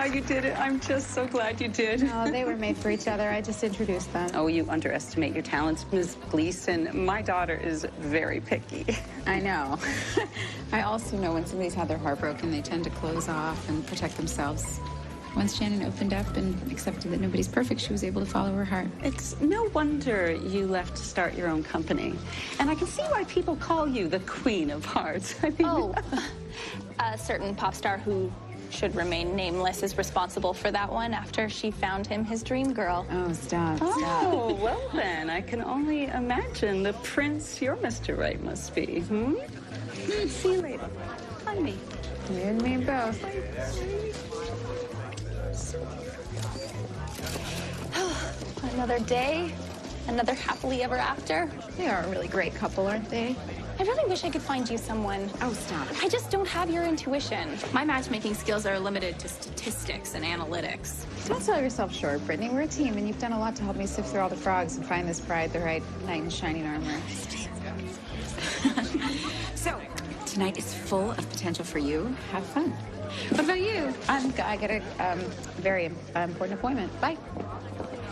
glad you did it. I'm just so glad you did. Oh, they were made for each other. I just introduced them. Oh, you underestimate your talents, Ms. Gleason. My daughter is very picky. I know. I also know when somebody's had their heart broken, they tend to close off and protect themselves. Once Shannon opened up and accepted that nobody's perfect, she was able to follow her heart. It's no wonder you left to start your own company. And I can see why people call you the Queen of Hearts. I mean... Oh, a certain pop star who should remain nameless is responsible for that one after she found him his dream girl. Oh, stop. Oh, well then, I can only imagine the prince your Mr. Right must be. See you later. Bye, me. You and me both. Another day, another happily ever after. They are a really great couple, aren't they? I really wish I could find you someone. Oh, stop. I just don't have your intuition. My matchmaking skills are limited to statistics and analytics. Don't sell yourself short, Brittany. We're a team, and you've done a lot to help me sift through all the frogs and find this bride the right knight in shining armor. So, tonight is full of potential for you. Have fun. What about you? I get a very important appointment. Bye.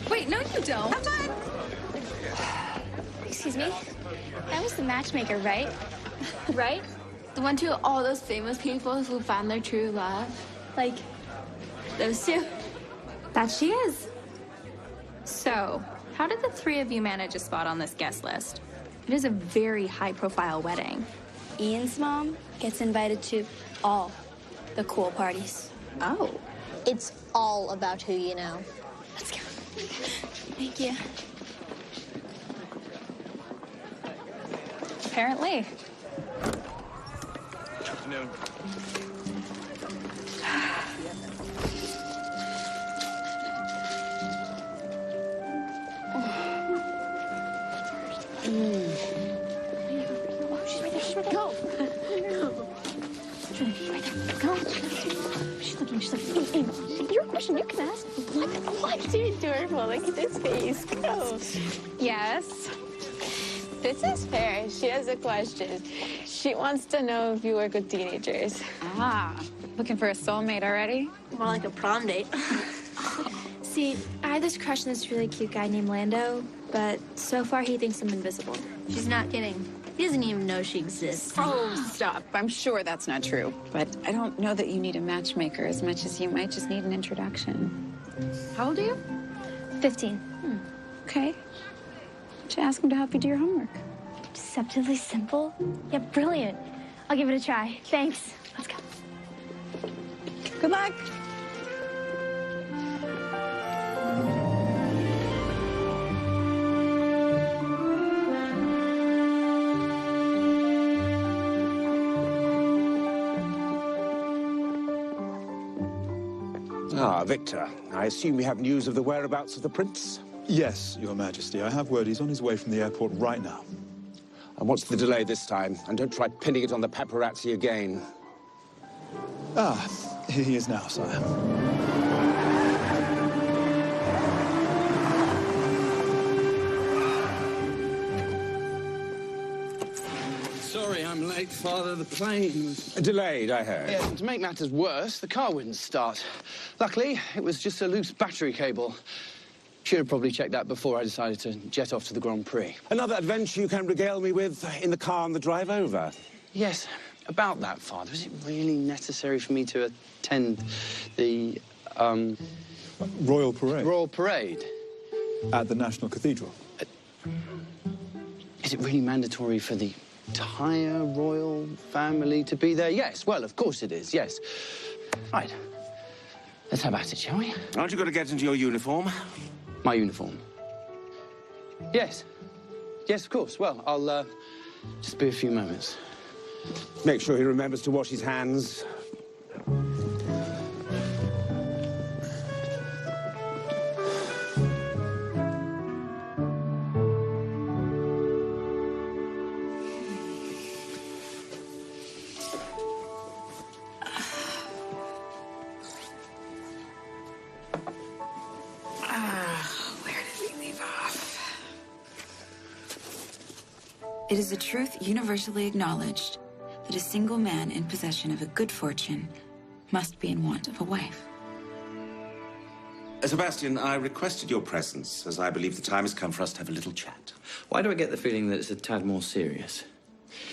Wait, no, you don't. Have fun. Excuse me? That was the matchmaker, right? Right? The one to all those famous people who found their true love. Like, those two. That she is. So, how did the three of you manage a spot on this guest list? It is a very high-profile wedding. Ian's mom gets invited to all the cool parties. Oh. It's all about who you know. Let's go. Thank you. Apparently. Afternoon. She's right there. She's right there. Go. She's right there. Go. She's looking. She's like, your question you can ask. What? You're adorable. Look at this face. Go. Yes. This is fair. She has a question. She wants to know if you work with teenagers. Ah, looking for a soulmate already? More like a prom date. See, I had this crush on this really cute guy named Lando, but so far he thinks I'm invisible. She's not kidding. He doesn't even know she exists. Oh, stop. I'm sure that's not true. But I don't know that you need a matchmaker as much as you might just need an introduction. How old are you? 15. Okay. To ask him to help you do your homework. Deceptively simple? Yeah, brilliant. I'll give it a try. Thanks. Let's go. Good luck. Ah, Victor, I assume you have news of the whereabouts of the prince? Yes, Your Majesty. I have word he's on his way from the airport right now. And what's the delay this time? And don't try pinning it on the paparazzi again. Ah, here he is now, sire. Sorry, I'm late, Father. The plane was... Delayed, I heard. Yeah, to make matters worse, the car wouldn't start. Luckily, it was just a loose battery cable. Should have probably checked that before I decided to jet off to the Grand Prix. Another adventure you can regale me with in the car on the drive over? Yes, about that, Father. Is it really necessary for me to attend the, Royal Parade? Royal Parade? At the National Cathedral. Is it really mandatory for the entire royal family to be there? Yes, well, of course it is, yes. Right. Let's have at it, shall we? Aren't you going to get into your uniform? My uniform? Yes. Yes, of course. Well, I'll, just be a few moments. Make sure he remembers to wash his hands. It is a truth universally acknowledged that a single man in possession of a good fortune must be in want of a wife. Sebastian, I requested your presence, as I believe the time has come for us to have a little chat. Why do I get the feeling that it's a tad more serious?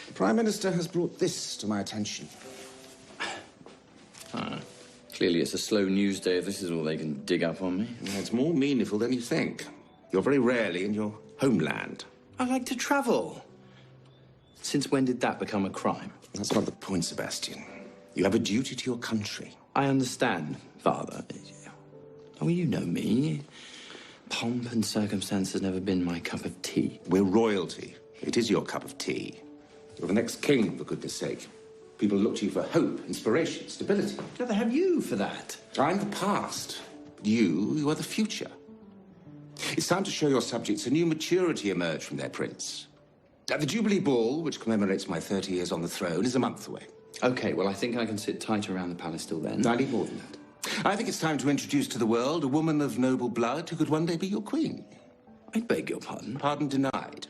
The Prime Minister has brought this to my attention. Clearly it's a slow news day if this is all they can dig up on me. It's more meaningful than you think. You're very rarely in your homeland. I like to travel. Since when did that become a crime? That's not the point, Sebastian. You have a duty to your country. I understand, Father. Oh, you know me. Pomp and circumstance has never been my cup of tea. We're royalty. It is your cup of tea. You're the next king, for goodness sake. People look to you for hope, inspiration, stability. No, they have you for that. I'm the past. But you are the future. It's time to show your subjects a new maturity emerge from their prince. The Jubilee Ball, which commemorates my 30 years on the throne, is a month away. Okay, well, I think I can sit tight around the palace till then. I need more than that. I think it's time to introduce to the world a woman of noble blood who could one day be your queen. I beg your pardon? Pardon denied.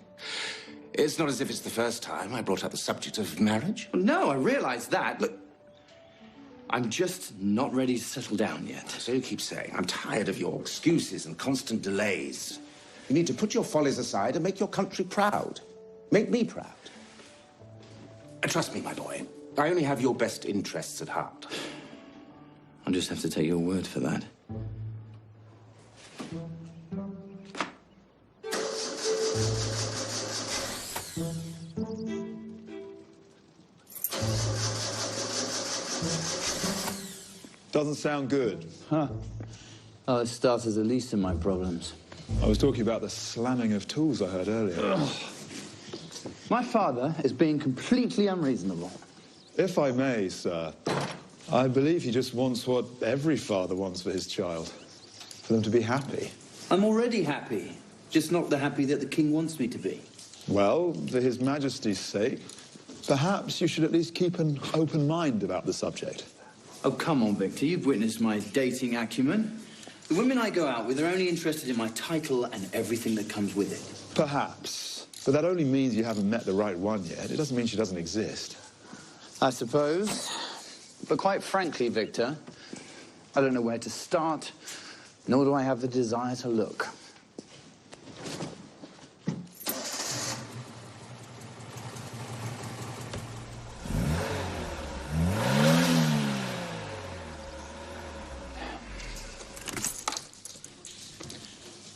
It's not as if it's the first time I brought up the subject of marriage. Well, no, I realize that. Look, I'm just not ready to settle down yet. So you keep saying. I'm tired of your excuses and constant delays. You need to put your follies aside and make your country proud. Make me proud. And trust me, my boy, I only have your best interests at heart. I'll just have to take your word for that. Doesn't sound good. Huh. Oh, it starts as the least of my problems. I was talking about the slamming of tools I heard earlier. Ugh. My father is being completely unreasonable. If I may, sir, I believe he just wants what every father wants for his child. For them to be happy. I'm already happy. Just not the happy that the king wants me to be. Well, for His Majesty's sake, perhaps you should at least keep an open mind about the subject. Oh, come on, Victor. You've witnessed my dating acumen. The women I go out with are only interested in my title and everything that comes with it. Perhaps. But that only means you haven't met the right one yet. It doesn't mean she doesn't exist. I suppose. But quite frankly, Victor, I don't know where to start, nor do I have the desire to look.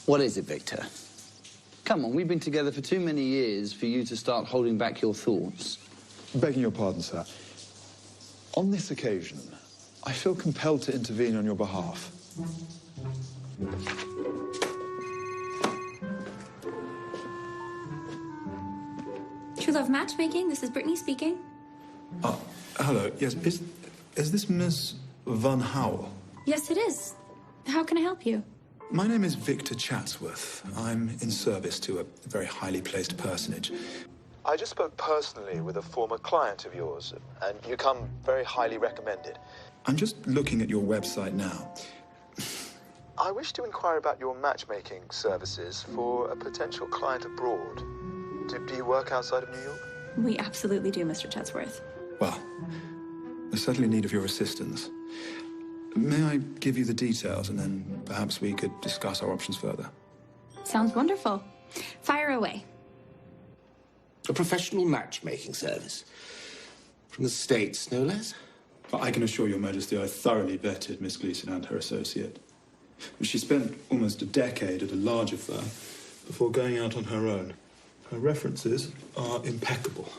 What is it, Victor? Come on, we've been together for too many years for you to start holding back your thoughts. Begging your pardon, sir. On this occasion, I feel compelled to intervene on your behalf. True Love Matchmaking, this is Brittany speaking. Hello. Yes, is this Miss Van Howell? Yes, it is. How can I help you? My name is Victor Chatsworth. I'm in service to a very highly placed personage. I just spoke personally with a former client of yours, and you come very highly recommended. I'm just looking at your website now. I wish to inquire about your matchmaking services for a potential client abroad. Do you work outside of New York? We absolutely do, Mr. Chatsworth. Well, we're certainly in need of your assistance. May I give you the details, and then perhaps we could discuss our options further? Sounds wonderful. Fire away. A professional matchmaking service. From the States, no less. I can assure Your Majesty I thoroughly vetted Miss Gleason and her associate. She spent almost a decade at a larger firm before going out on her own. Her references are impeccable,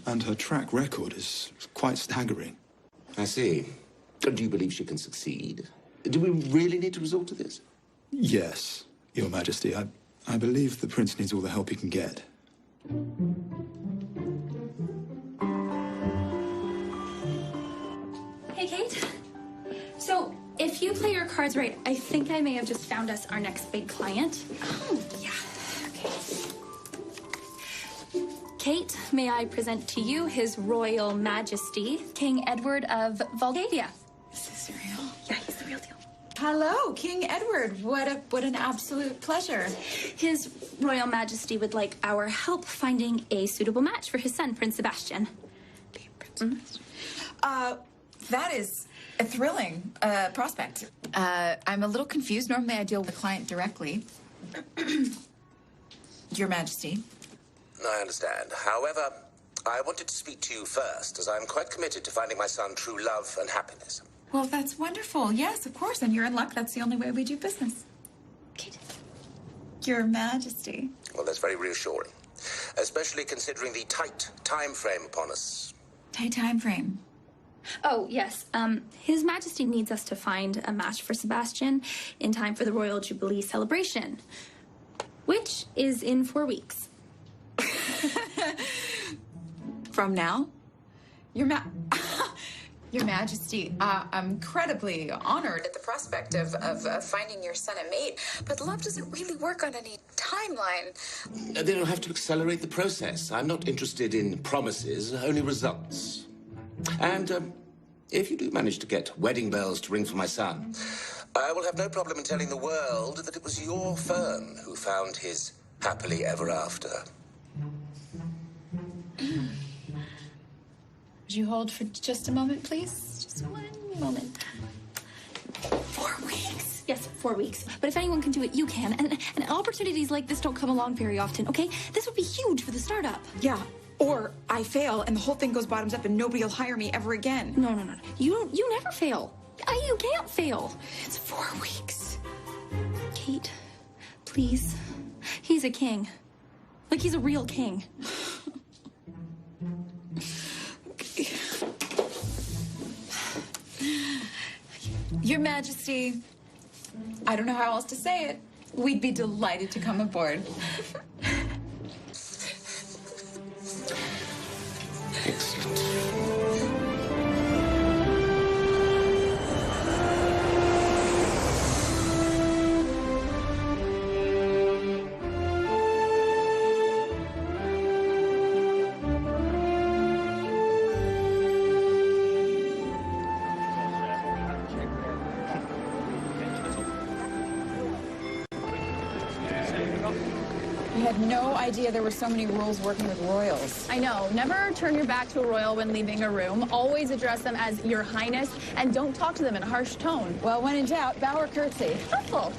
and her track record is quite staggering. I see. Do you believe she can succeed? Do we really need to resort to this? Yes, Your Majesty. I believe the Prince needs all the help he can get. Hey, Kate. So, if you play your cards right, I think I may have just found us our next big client. Oh, yeah. Okay. Kate, may I present to you His Royal Majesty, King Edward of Bulgaria. Is this real? Yeah, he's the real deal. Hello, King Edward. What an absolute pleasure. His Royal Majesty would like our help finding a suitable match for his son, Prince Sebastian. That is a thrilling prospect. I'm a little confused. Normally I deal with the client directly. Your Majesty. I understand. However, I wanted to speak to you first, as I'm quite committed to finding my son true love and happiness. Well, that's wonderful. Yes, of course. And you're in luck. That's the only way we do business. Kate. Your Majesty. Well, that's very reassuring, especially considering the tight time frame upon us. Tight time frame. Oh, yes. His Majesty needs us to find a match for Sebastian in time for the Royal Jubilee celebration, which is in 4 weeks. From now? Your Majesty, I'm incredibly honored at the prospect of finding your son a mate, but love doesn't really work on any timeline. They'll have to accelerate the process. I'm not interested in promises, only results. And if you do manage to get wedding bells to ring for my son, I will have no problem in telling the world that it was your firm who found his happily ever after. Would you hold for just a moment, please? Just 1 moment. 4 weeks. Yes, 4 weeks. But if anyone can do it, you can. And opportunities like this don't come along very often, okay? This would be huge for the startup. Yeah. Or I fail and the whole thing goes bottoms up and nobody will hire me ever again. No. You never fail. You can't fail. It's 4 weeks. Kate, please. He's a king. Like, he's a real king. Okay. Your Majesty, I don't know how else to say it. We'd be delighted to come aboard. Excellent. We had no idea there were so many rules working with royals. I know. Never turn your back to a royal when leaving a room. Always address them as Your Highness, and don't talk to them in a harsh tone. Well, when in doubt, bow or curtsy. Helpful.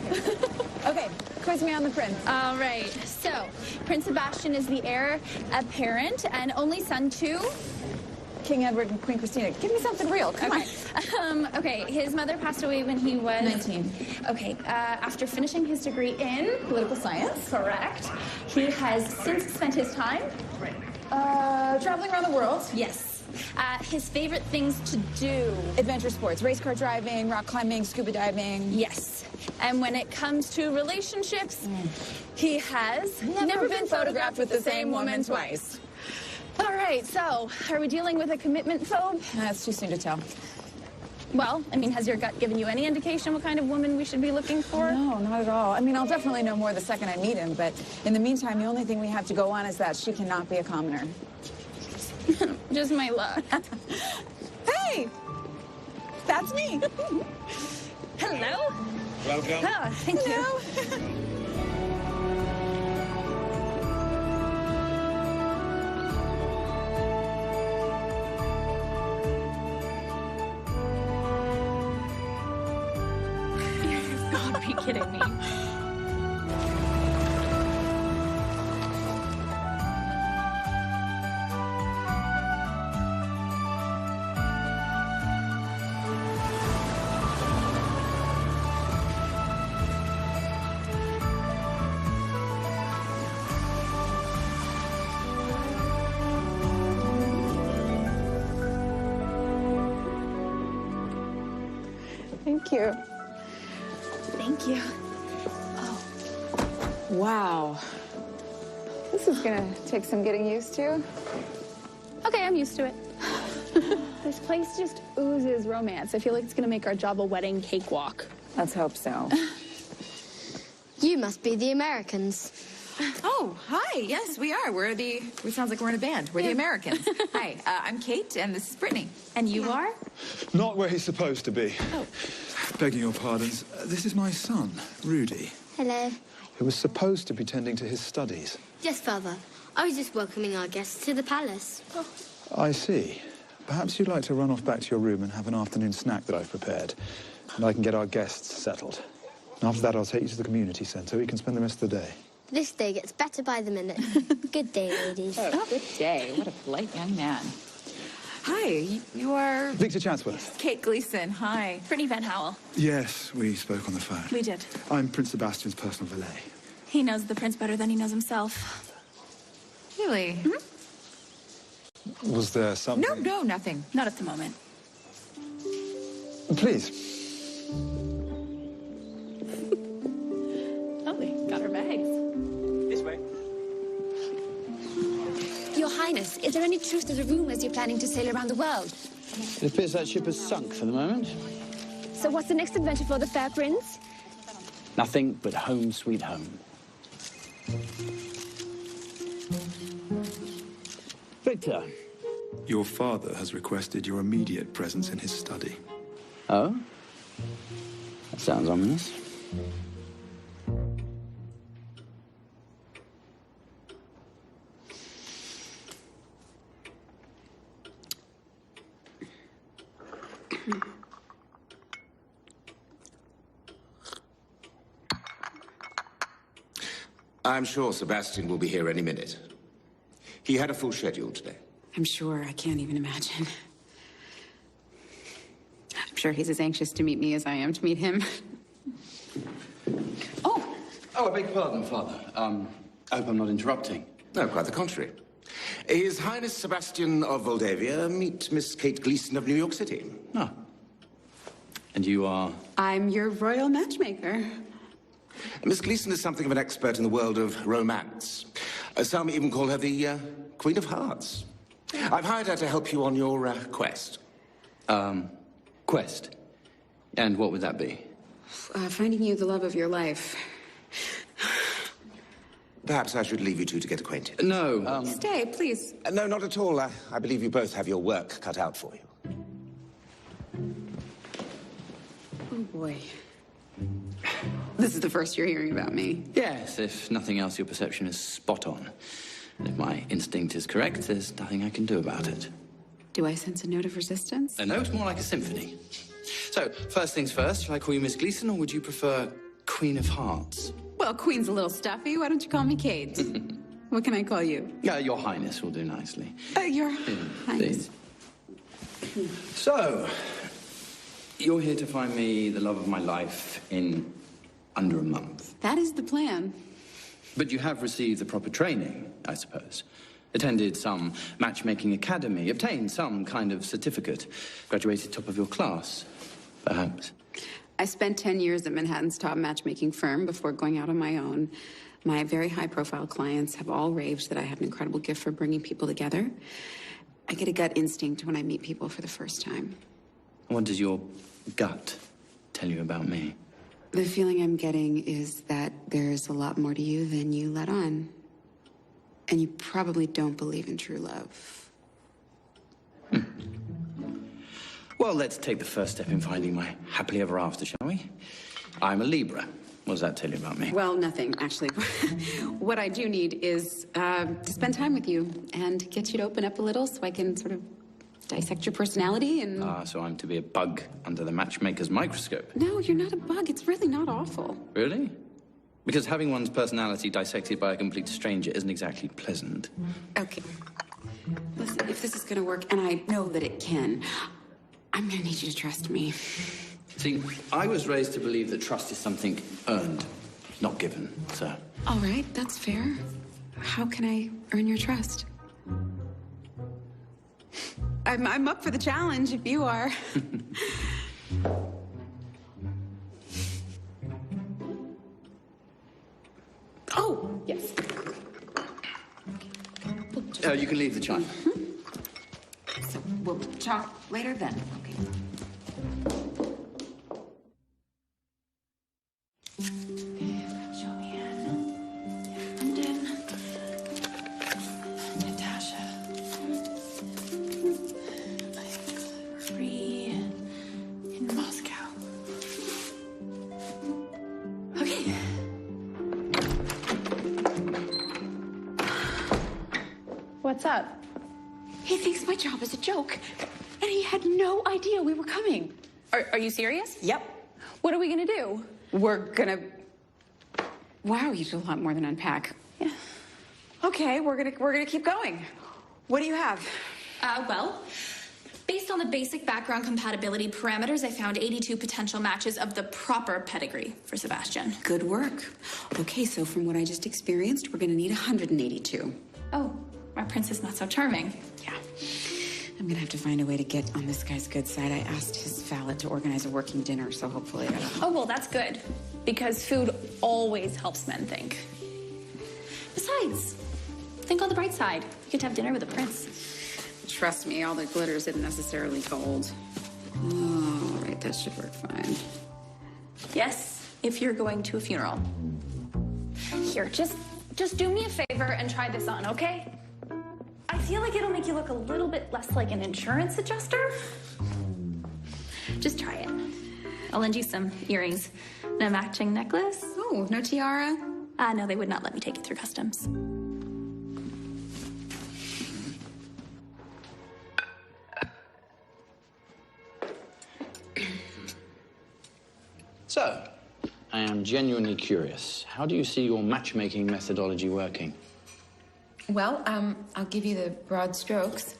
Okay, quiz me on the prince. All right. So, Prince Sebastian is the heir apparent and only son to King Edward and Queen Christina. Give me something real. Come on. Okay, his mother passed away when he was 19. Okay, after finishing his degree in political science, correct. He has since spent his time Traveling around the world. Yes. His favorite things to do. Adventure sports, race car driving, rock climbing, scuba diving. Yes. And when it comes to relationships, he has never been photographed with the same woman twice. All right, so are we dealing with a commitment phobe? That's too soon to tell. Well, I mean, has your gut given you any indication what kind of woman we should be looking for? No, not at all. I mean, I'll definitely know more the second I meet him, but in the meantime, the only thing we have to go on is that she cannot be a commoner. Just my luck. Hey! That's me! Hello? Welcome. Oh, thank you. Be kidding me. Thank you. Thank you. Oh. Wow. This is gonna take some getting used to. Okay, I'm used to it. This place just oozes romance. I feel like it's gonna make our job a wedding cakewalk. Let's hope so. You must be the Americans. Oh, hi. Yes, we are. We sounds like we're in a band. We're the Americans. Hi, I'm Kate, and this is Brittany. And you are? Not where he's supposed to be. Oh. Begging your pardons, this is my son, Rudy. Hello. Who was supposed to be tending to his studies. Yes, Father. I was just welcoming our guests to the palace. Oh. I see. Perhaps you'd like to run off back to your room and have an afternoon snack that I've prepared. and I can get our guests settled. After that, I'll take you to the community centre where you can spend the rest of the day. This day gets better by the minute. Good day, ladies. Oh, good day. What a polite young man. Hi, you are... Victor Chatsworth. Kate Gleason, hi. Brittany Van Howell. Yes, we spoke on the phone. We did. I'm Prince Sebastian's personal valet. He knows the prince better than he knows himself. Really? Was there something... No, nothing. Not at the moment. Please. Lovely. Got her bags. This way. Your Highness, is there any truth to the rumors you're planning to sail around the world? It appears that ship has sunk for the moment. So what's the next adventure for the fair prince? Nothing but home sweet home. Victor. Your father has requested your immediate presence in his study. Oh? That sounds ominous. I'm sure Sebastian will be here any minute. He had a full schedule today. I'm sure. I can't even imagine. I'm sure he's as anxious to meet me as I am to meet him. Oh, I beg your pardon, Father. I hope I'm not interrupting. No, quite the contrary. His Highness Sebastian of Moldavia, meet Miss Kate Gleason of New York City. Ah. And you are? I'm your royal matchmaker. Miss Gleason is something of an expert in the world of romance. Some even call her the Queen of Hearts. I've hired her to help you on your quest. Quest? And what would that be? Finding you the love of your life. Perhaps I should leave you two to get acquainted. No. Stay, please. No, not at all. I believe you both have your work cut out for you. Oh, boy. This is the first you're hearing about me. Yes, if nothing else, your perception is spot on. And if my instinct is correct, there's nothing I can do about it. Do I sense a note of resistance? A note more like a symphony. So, first things first, shall I call you Miss Gleason, or would you prefer Queen of Hearts? Well, Queen's a little stuffy. Why don't you call me Kate? What can I call you? Your Highness will do nicely. Your Highness. So, you're here to find me the love of my life in under a month. That is the plan. But you have received the proper training, I suppose. Attended some matchmaking academy, obtained some kind of certificate, graduated top of your class, perhaps. I spent 10 years at Manhattan's top matchmaking firm before going out on my own. My very high-profile clients have all raved that I have an incredible gift for bringing people together. I get a gut instinct when I meet people for the first time. What does your gut tell you about me? The feeling I'm getting is that there's a lot more to you than you let on. And you probably don't believe in true love. Well, let's take the first step in finding my happily ever after, shall we? I'm a Libra. What does that tell you about me? Well, nothing, actually. What I do need is to spend time with you and get you to open up a little so I can sort of dissect your personality and... So I'm to be a bug under the matchmaker's microscope? No, you're not a bug. It's really not awful. Really? Because having one's personality dissected by a complete stranger isn't exactly pleasant. Okay. Listen, if this is gonna work, and I know that it can, I'm gonna need you to trust me. See, I was raised to believe that trust is something earned, not given, so... All right, that's fair. How can I earn your trust? I'm up for the challenge, if you are. Oh, yes. You can leave the chime. So we'll talk later then. Okay. What's up? He thinks my job is a joke, and he had no idea we were coming. Are you serious? Yep. What are we gonna do? We're gonna... Wow, you did a lot more than unpack. Yeah. Okay, we're gonna keep going. What do you have? Well, based on the basic background compatibility parameters, I found 82 potential matches of the proper pedigree for Sebastian. Good work. Okay, so from what I just experienced, we're gonna need 182. Oh, our prince is not so charming. Yeah. I'm gonna have to find a way to get on this guy's good side. I asked his valet to organize a working dinner, so hopefully that'll... Oh, well, that's good. Because food always helps men think. Besides, think on the bright side. You get to have dinner with a prince. Trust me, all the glitter isn't necessarily gold. Oh, right, that should work fine. Yes, if you're going to a funeral. Here, just do me a favor and try this on, okay? I feel like it'll make you look a little bit less like an insurance adjuster. Just try it. I'll lend you some earrings and a matching necklace. Oh, no tiara? No, they would not let me take it through customs. So, I am genuinely curious. How do you see your matchmaking methodology working? Well, I'll give you the broad strokes.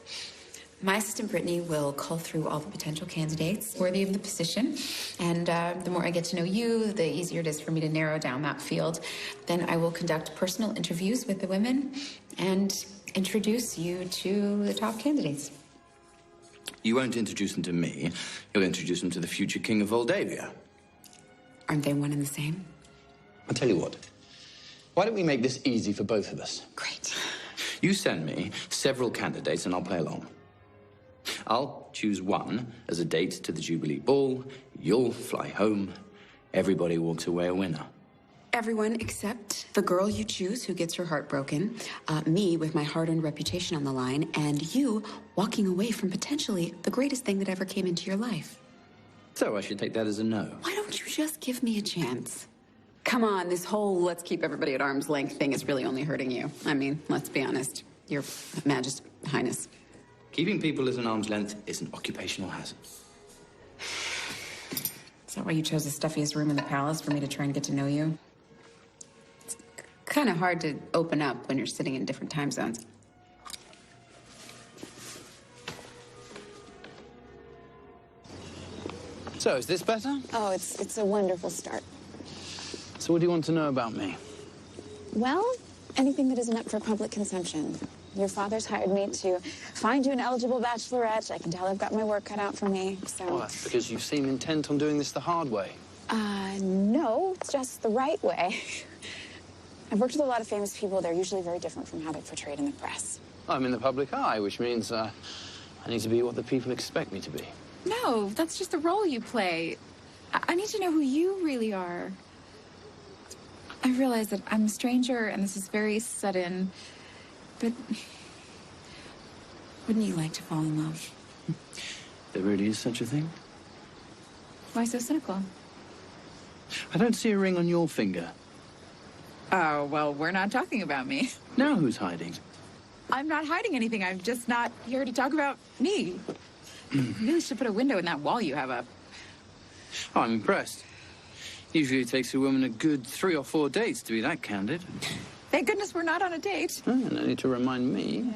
My assistant, Brittany, will cull through all the potential candidates worthy of the position. And the more I get to know you, the easier it is for me to narrow down that field. Then I will conduct personal interviews with the women and introduce you to the top candidates. You won't introduce them to me. You'll introduce them to the future king of Moldavia. Aren't they one and the same? I'll tell you what. Why don't we make this easy for both of us? Great. You send me several candidates and I'll play along. I'll choose one as a date to the Jubilee Ball. You'll fly home. Everybody walks away a winner. Everyone except the girl you choose who gets her heart broken, me with my hard-earned reputation on the line, and you walking away from potentially the greatest thing that ever came into your life. So I should take that as a no. Why don't you just give me a chance? Come on, this whole let's keep everybody at arm's length thing is really only hurting you. I mean, let's be honest. Your Majesty, Highness. Keeping people at an arm's length is an occupational hazard. Is that why you chose the stuffiest room in the palace for me to try and get to know you? It's kind of hard to open up when you're sitting in different time zones. So, is this better? Oh, it's a wonderful start. So what do you want to know about me? Well, anything that isn't up for public consumption. Your father's hired me to find you an eligible bachelorette. I can tell I've got my work cut out for me, so... Well, that's because you seem intent on doing this the hard way. No, it's just the right way. I've worked with a lot of famous people. They're usually very different from how they're portrayed in the press. I'm in the public eye, which means I need to be what the people expect me to be. No, that's just the role you play. I need to know who you really are. I realize that I'm a stranger and this is very sudden, but wouldn't you like to fall in love? There really is such a thing? Why so cynical? I don't see a ring on your finger. Oh, well, we're not talking about me. Now who's hiding? I'm not hiding anything. I'm just not here to talk about me. You really should put a window in that wall you have up. Oh, I'm impressed. Usually it takes a woman a good 3 or 4 dates to be that candid. Thank goodness we're not on a date. Oh, no need to remind me. Yeah.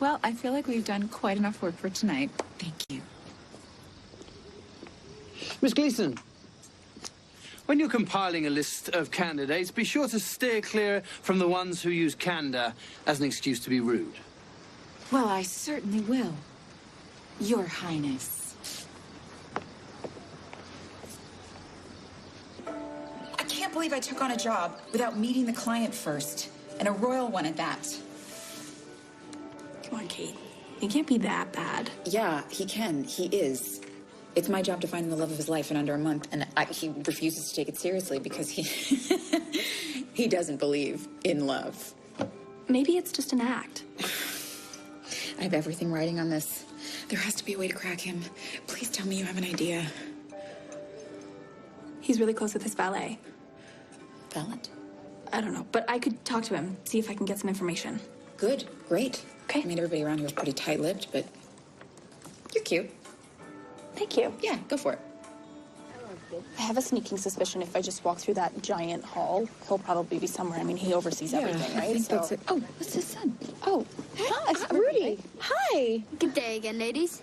Well, I feel like we've done quite enough work for tonight. Thank you. Miss Gleason, when you're compiling a list of candidates, be sure to steer clear from the ones who use candor as an excuse to be rude. Well, I certainly will, Your Highness. I can't believe I took on a job without meeting the client first, and a royal one at that. Come on, Kate. He can't be that bad. Yeah, he can. He is. It's my job to find him the love of his life in under a month, and he refuses to take it seriously because he doesn't believe in love. Maybe it's just an act. I have everything riding on this. There has to be a way to crack him. Please tell me you have an idea. He's really close with his valet. Valet? I don't know, but I could talk to him, see if I can get some information. Good, great. Okay. I mean, everybody around here is pretty tight-lipped, but you're cute. Thank you. Yeah, go for it. I have a sneaking suspicion if I just walk through that giant hall, he'll probably be somewhere. I mean, he oversees everything, right? I think that's it. Oh, what's his son? Oh, Hi, Rudy. Hi. Good day again, ladies.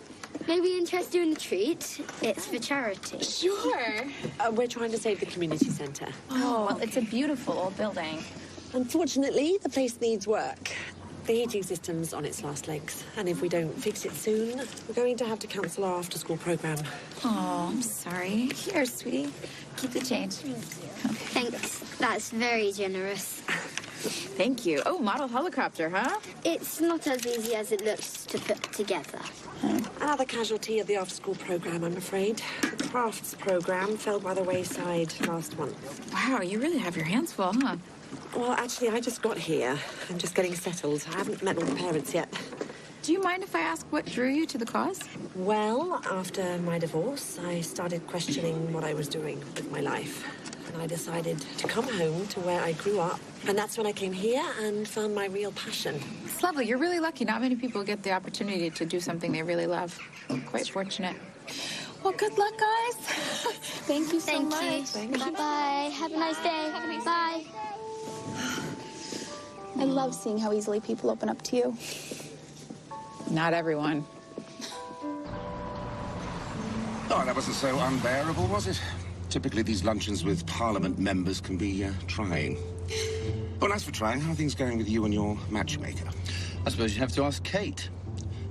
Maybe interested in a treat? It's for charity. Sure. We're trying to save the community centre. Oh, well, it's a beautiful old building. Unfortunately, the place needs work. The heating system's on its last legs, and if we don't fix it soon, we're going to have to cancel our after-school program. Oh, I'm sorry. Here, sweetie. Keep the change. Thanks. That's very generous. Thank you. Oh, model helicopter, huh? It's not as easy as it looks to put together. Another casualty of the after-school program, I'm afraid. The crafts program fell by the wayside last month. Wow, you really have your hands full, huh? Well, actually, I just got here. I'm just getting settled. I haven't met all the parents yet. Do you mind if I ask what drew you to the cause? Well, after my divorce, I started questioning what I was doing with my life. And I decided to come home to where I grew up. And that's when I came here and found my real passion. It's lovely. You're really lucky. Not many people get the opportunity to do something they really love. Quite fortunate. Well, good luck, guys. Thank you so much. Thank you. Bye-bye. Have a nice day. Bye. I love seeing how easily people open up to you. Not everyone. Oh, that wasn't so unbearable, was it? Typically, these luncheons with Parliament members can be trying. Well, as for trying, how are things going with you and your matchmaker? I suppose you'd have to ask Kate.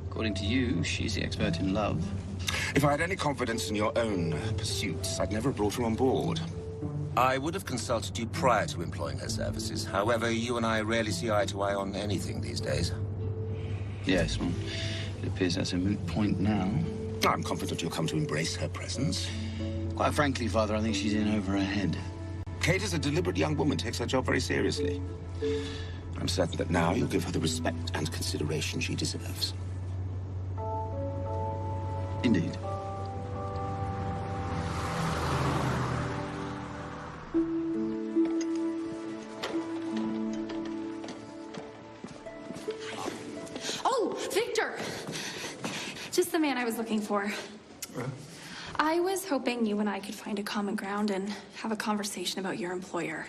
According to you, she's the expert in love. If I had any confidence in your own pursuits, I'd never have brought her on board. I would have consulted you prior to employing her services. However, you and I rarely see eye to eye on anything these days. Yes, well, it appears that's a moot point now. I'm confident you'll come to embrace her presence. Quite frankly, Father, I think she's in over her head. Kate is a deliberate young woman, takes her job very seriously. I'm certain that now you'll give her the respect and consideration she deserves. Indeed. Oh, Victor! Just the man I was looking for. I was hoping you and I could find a common ground and have a conversation about your employer.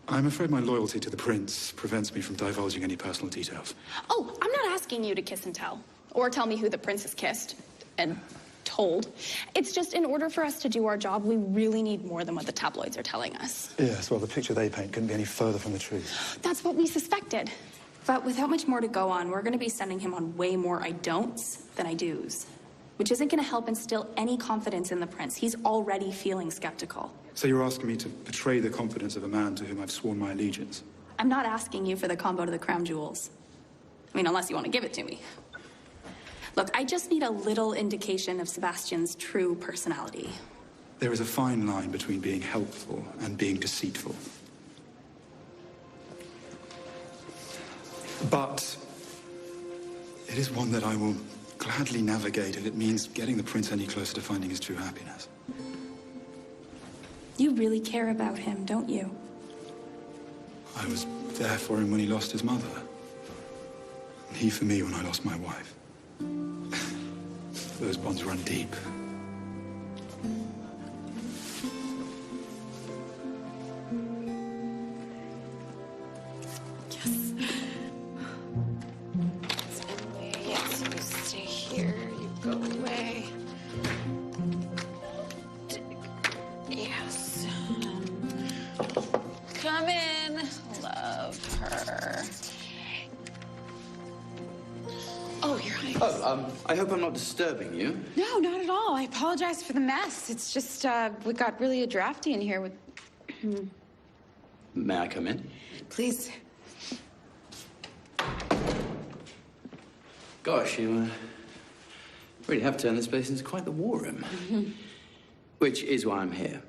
I'm afraid my loyalty to the prince prevents me from divulging any personal details. Oh, I'm not asking you to kiss and tell, or tell me who the prince has kissed and told. It's just in order for us to do our job, we really need more than what the tabloids are telling us. Yes, well, the picture they paint couldn't be any further from the truth. That's what we suspected. But without much more to go on, we're going to be sending him on way more I don'ts than I do's, which isn't going to help instill any confidence in the prince. He's already feeling skeptical. So you're asking me to betray the confidence of a man to whom I've sworn my allegiance? I'm not asking you for the combo to the crown jewels. I mean, unless you want to give it to me. Look, I just need a little indication of Sebastian's true personality. There is a fine line between being helpful and being deceitful. But it is one that I will gladly navigate if it means getting the prince any closer to finding his true happiness. You really care about him, don't you? I was there for him when he lost his mother. And he for me when I lost my wife. Those bonds run deep. Yes, you stay here, you go away. Yes. Come in. Love her. Oh, you're right. Oh, I hope I'm not disturbing you. No, not at all. I apologize for the mess. It's just, we got really drafty in here with... May I come in? Please. Gosh, you really have turned this place into quite the war room. Which is why I'm here.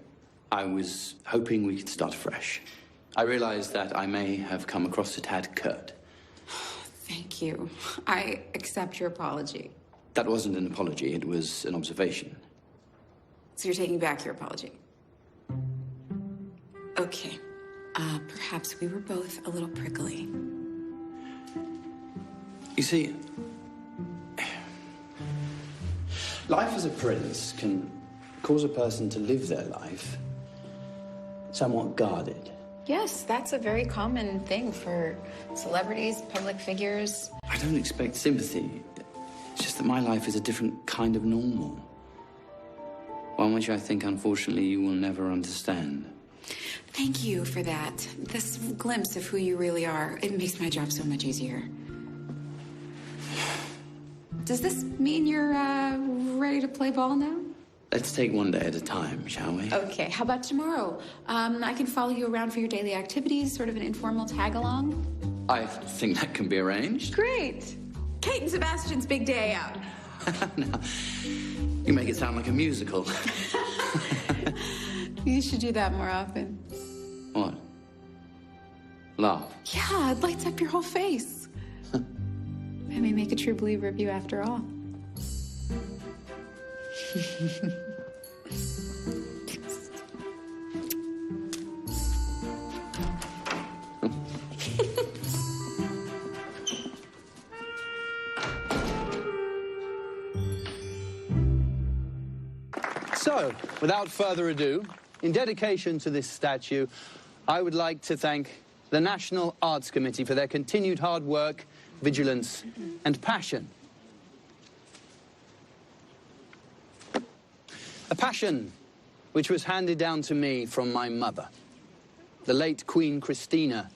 I was hoping we could start afresh. I realized that I may have come across a tad curt. Thank you. I accept your apology. That wasn't an apology, it was an observation. So you're taking back your apology? Okay. Perhaps we were both a little prickly. You see, life as a prince can cause a person to live their life somewhat guarded. Yes, that's a very common thing for celebrities, public figures. I don't expect sympathy. It's just that my life is a different kind of normal. One which I think, unfortunately, you will never understand. Thank you for that. This glimpse of who you really are, it makes my job so much easier. Does this mean you're ready to play ball now? Let's take one day at a time, shall we? Okay, how about tomorrow? I can follow you around for your daily activities, sort of an informal tag-along. I think that can be arranged. Great. Kate and Sebastian's big day out. Now, you make it sound like a musical. You should do that more often. What? Laugh? Yeah, it lights up your whole face. I may make a true believer of you after all. So, without further ado, in dedication to this statue, I would like to thank the National Arts Committee for their continued hard work, vigilance, and passion. A passion which was handed down to me from my mother, the late Queen Christina,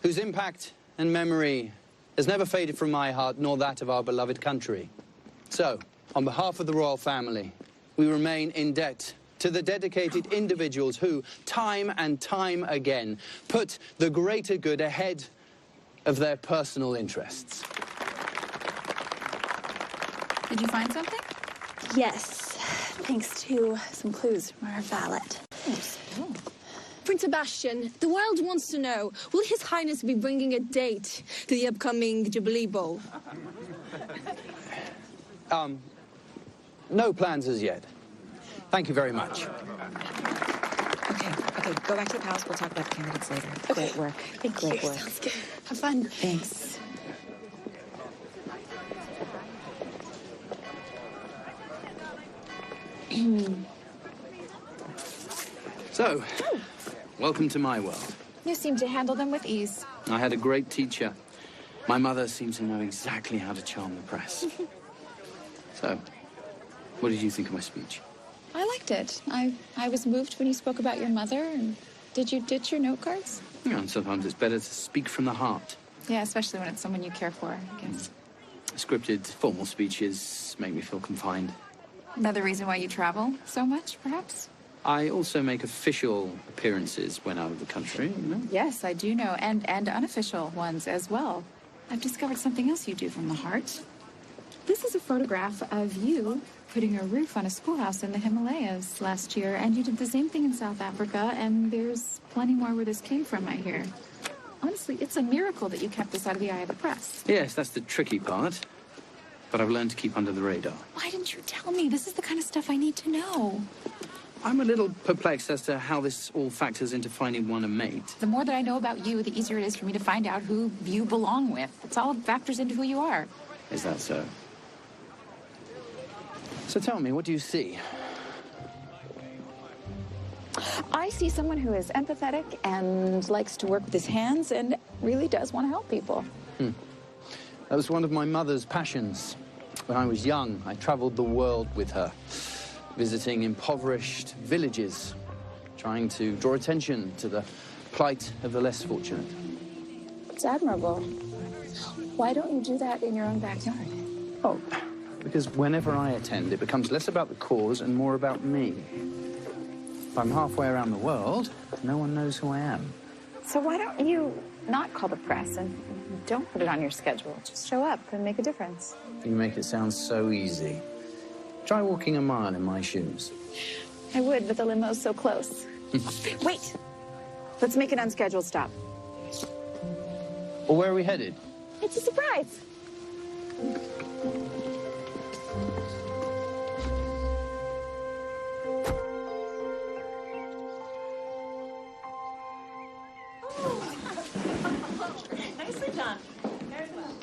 whose impact and memory has never faded from my heart nor that of our beloved country. So, on behalf of the royal family, we remain in debt to the dedicated individuals who, time and time again, put the greater good ahead of their personal interests. Did you find something? Yes, thanks to some clues from our valet. Prince Sebastian, the world wants to know, will His Highness be bringing a date to the upcoming Jubilee Ball? No plans as yet. Thank you very much. Okay, go back to the palace. We'll talk about the candidates later. Okay. Great work. Thank Great you. work. Sounds good. Have fun. Thanks. So, welcome to my world. You seem to handle them with ease. I had a great teacher. My mother seemed to know exactly how to charm the press. So, what did you think of my speech? I liked it. I was moved when you spoke about your mother. And did you ditch your note cards? Yeah, and sometimes it's better to speak from the heart. Yeah, especially when it's someone you care for, I guess. Scripted, formal speeches make me feel confined. Another reason why you travel so much, perhaps? I also make official appearances when out of the country, you know? Yes, I do know, and unofficial ones as well. I've discovered something else you do from the heart. This is a photograph of you putting a roof on a schoolhouse in the Himalayas last year, and you did the same thing in South Africa, and there's plenty more where this came from, I hear. Honestly, it's a miracle that you kept this out of the eye of the press. Yes, that's the tricky part. But I've learned to keep under the radar. Why didn't you tell me? This is the kind of stuff I need to know. I'm a little perplexed as to how this all factors into finding one a mate. The more that I know about you, the easier it is for me to find out who you belong with. It's all factors into who you are. Is that so? So tell me, what do you see? I see someone who is empathetic and likes to work with his hands and really does want to help people. That was one of my mother's passions. When I was young, I traveled the world with her, visiting impoverished villages, trying to draw attention to the plight of the less fortunate. It's admirable. Why don't you do that in your own backyard? Oh, because whenever I attend, it becomes less about the cause and more about me. If I'm halfway around the world, no one knows who I am. So why don't you not call the press and don't put it on your schedule? Just show up and make a difference. You make it sound so easy. Try walking a mile in my shoes. I would, but the limo's so close. Wait! Let's make an unscheduled stop. Well, where are we headed? It's a surprise. Nicely done. Very well.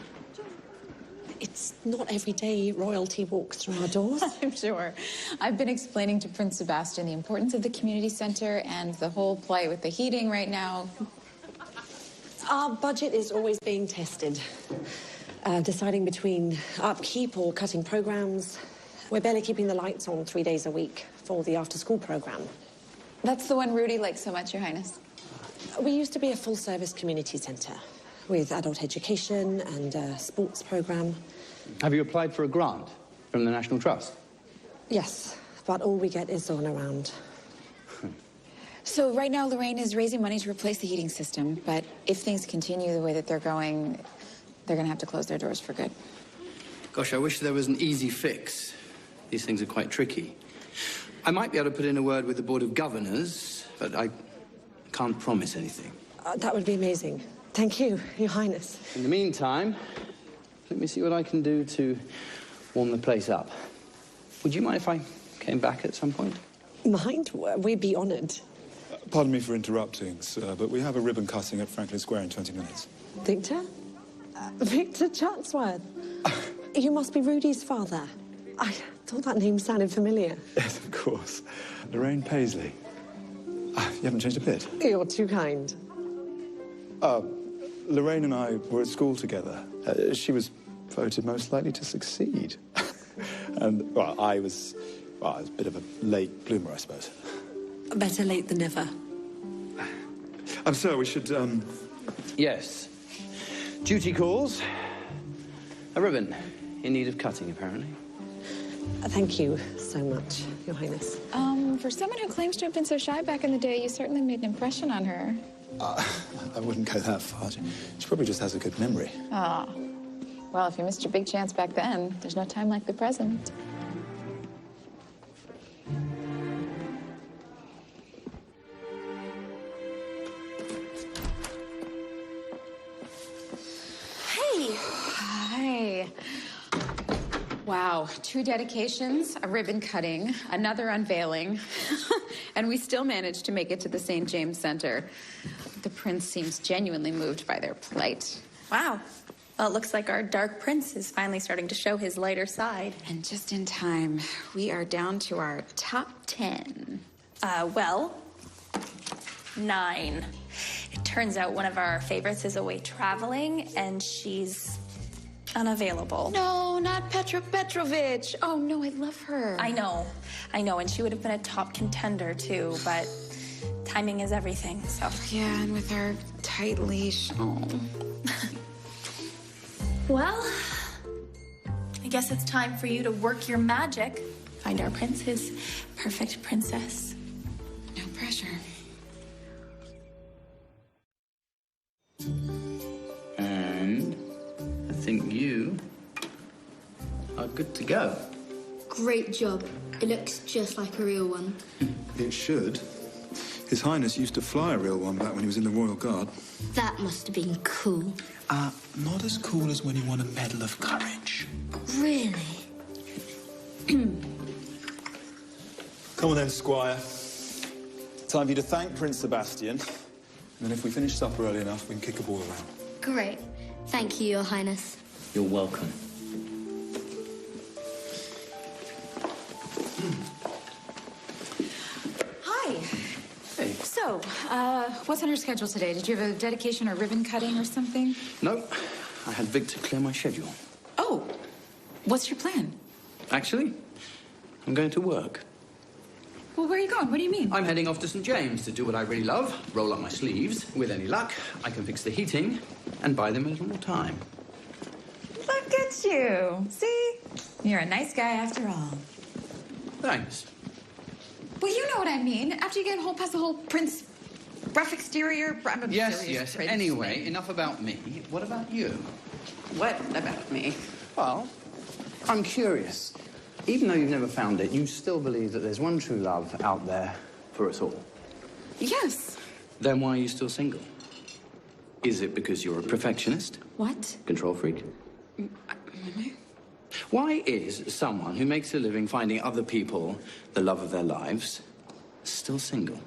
It's not every day royalty walks through our doors. I'm sure. I've been explaining to Prince Sebastian the importance of the community center and the whole plight with the heating right now. Our budget is always being tested. Deciding between upkeep or cutting programs. We're barely keeping the lights on 3 days a week for the after-school program. That's the one Rudy likes so much, Your Highness. We used to be a full-service community center with adult education and a sports program. Have you applied for a grant from the National Trust? Yes, but all we get is on around. So right now, Lorraine is raising money to replace the heating system, but if things continue the way that they're going, they're gonna have to close their doors for good. Gosh, I wish there was an easy fix. These things are quite tricky. I might be able to put in a word with the Board of Governors, but I can't promise anything. That would be amazing. Thank you, Your Highness. In the meantime, let me see what I can do to warm the place up. Would you mind if I came back at some point? Mind? We'd be honoured. Pardon me for interrupting, sir, but we have a ribbon cutting at Franklin Square in 20 minutes. Victor? Victor Chatsworth. You must be Rudy's father. I thought that name sounded familiar. Yes, of course. Lorraine Paisley. You haven't changed a bit. You're too kind. Lorraine and I were at school together. She was voted most likely to succeed. And, well, I was a bit of a late bloomer, I suppose. Better late than never. Sir, we should, Yes. Duty calls. A ribbon in need of cutting, apparently. Thank you so much, Your Highness. For someone who claims to have been so shy back in the day, you certainly made an impression on her. I wouldn't go that far. She probably just has a good memory. Ah. Well, if you missed your big chance back then, there's no time like the present. Hey! Hi. Wow, 2 dedications, a ribbon cutting, another unveiling, and we still managed to make it to the St. James Center. The prince seems genuinely moved by their plight. Wow. Well, it looks like our dark prince is finally starting to show his lighter side. And just in time, we are down to our top 10. Well, 9. It turns out one of our favorites is away traveling, and she's unavailable. No, not Petra Petrovich. Oh, no, I love her. I know, and she would have been a top contender, too, but timing is everything, so. Yeah, and with our tight leash, oh. Well, I guess it's time for you to work your magic. Find our prince his perfect princess. No pressure. And I think you are good to go. Great job. It looks just like a real one. It should. His Highness used to fly a real one back when he was in the Royal Guard. That must have been cool. Not as cool as when he won a Medal of Courage. Really? Come on then, Squire. Time for you to thank Prince Sebastian. And then if we finish supper early enough, we can kick a ball around. Great. Thank you, Your Highness. You're welcome. Hi. Hey. So, what's on your schedule today? Did you have a dedication or ribbon cutting or something? No, I had Victor clear my schedule. Oh, what's your plan? Actually, I'm going to work. Well, where are you going? What do you mean? I'm heading off to St. James to do what I really love, roll up my sleeves. With any luck, I can fix the heating and buy them a little more time. Look at you. See? You're a nice guy after all. Thanks. Well, you know what I mean. After you get past the whole prince, rough exterior, I'm a Yes, serious yes. prince. Anyway, enough about me. What about you? What about me? Well, I'm curious. Even though you've never found it, you still believe that there's one true love out there for us all. Yes. Then why are you still single? Is it because you're a perfectionist? What? Control freak? Why is someone who makes a living finding other people the love of their lives still single?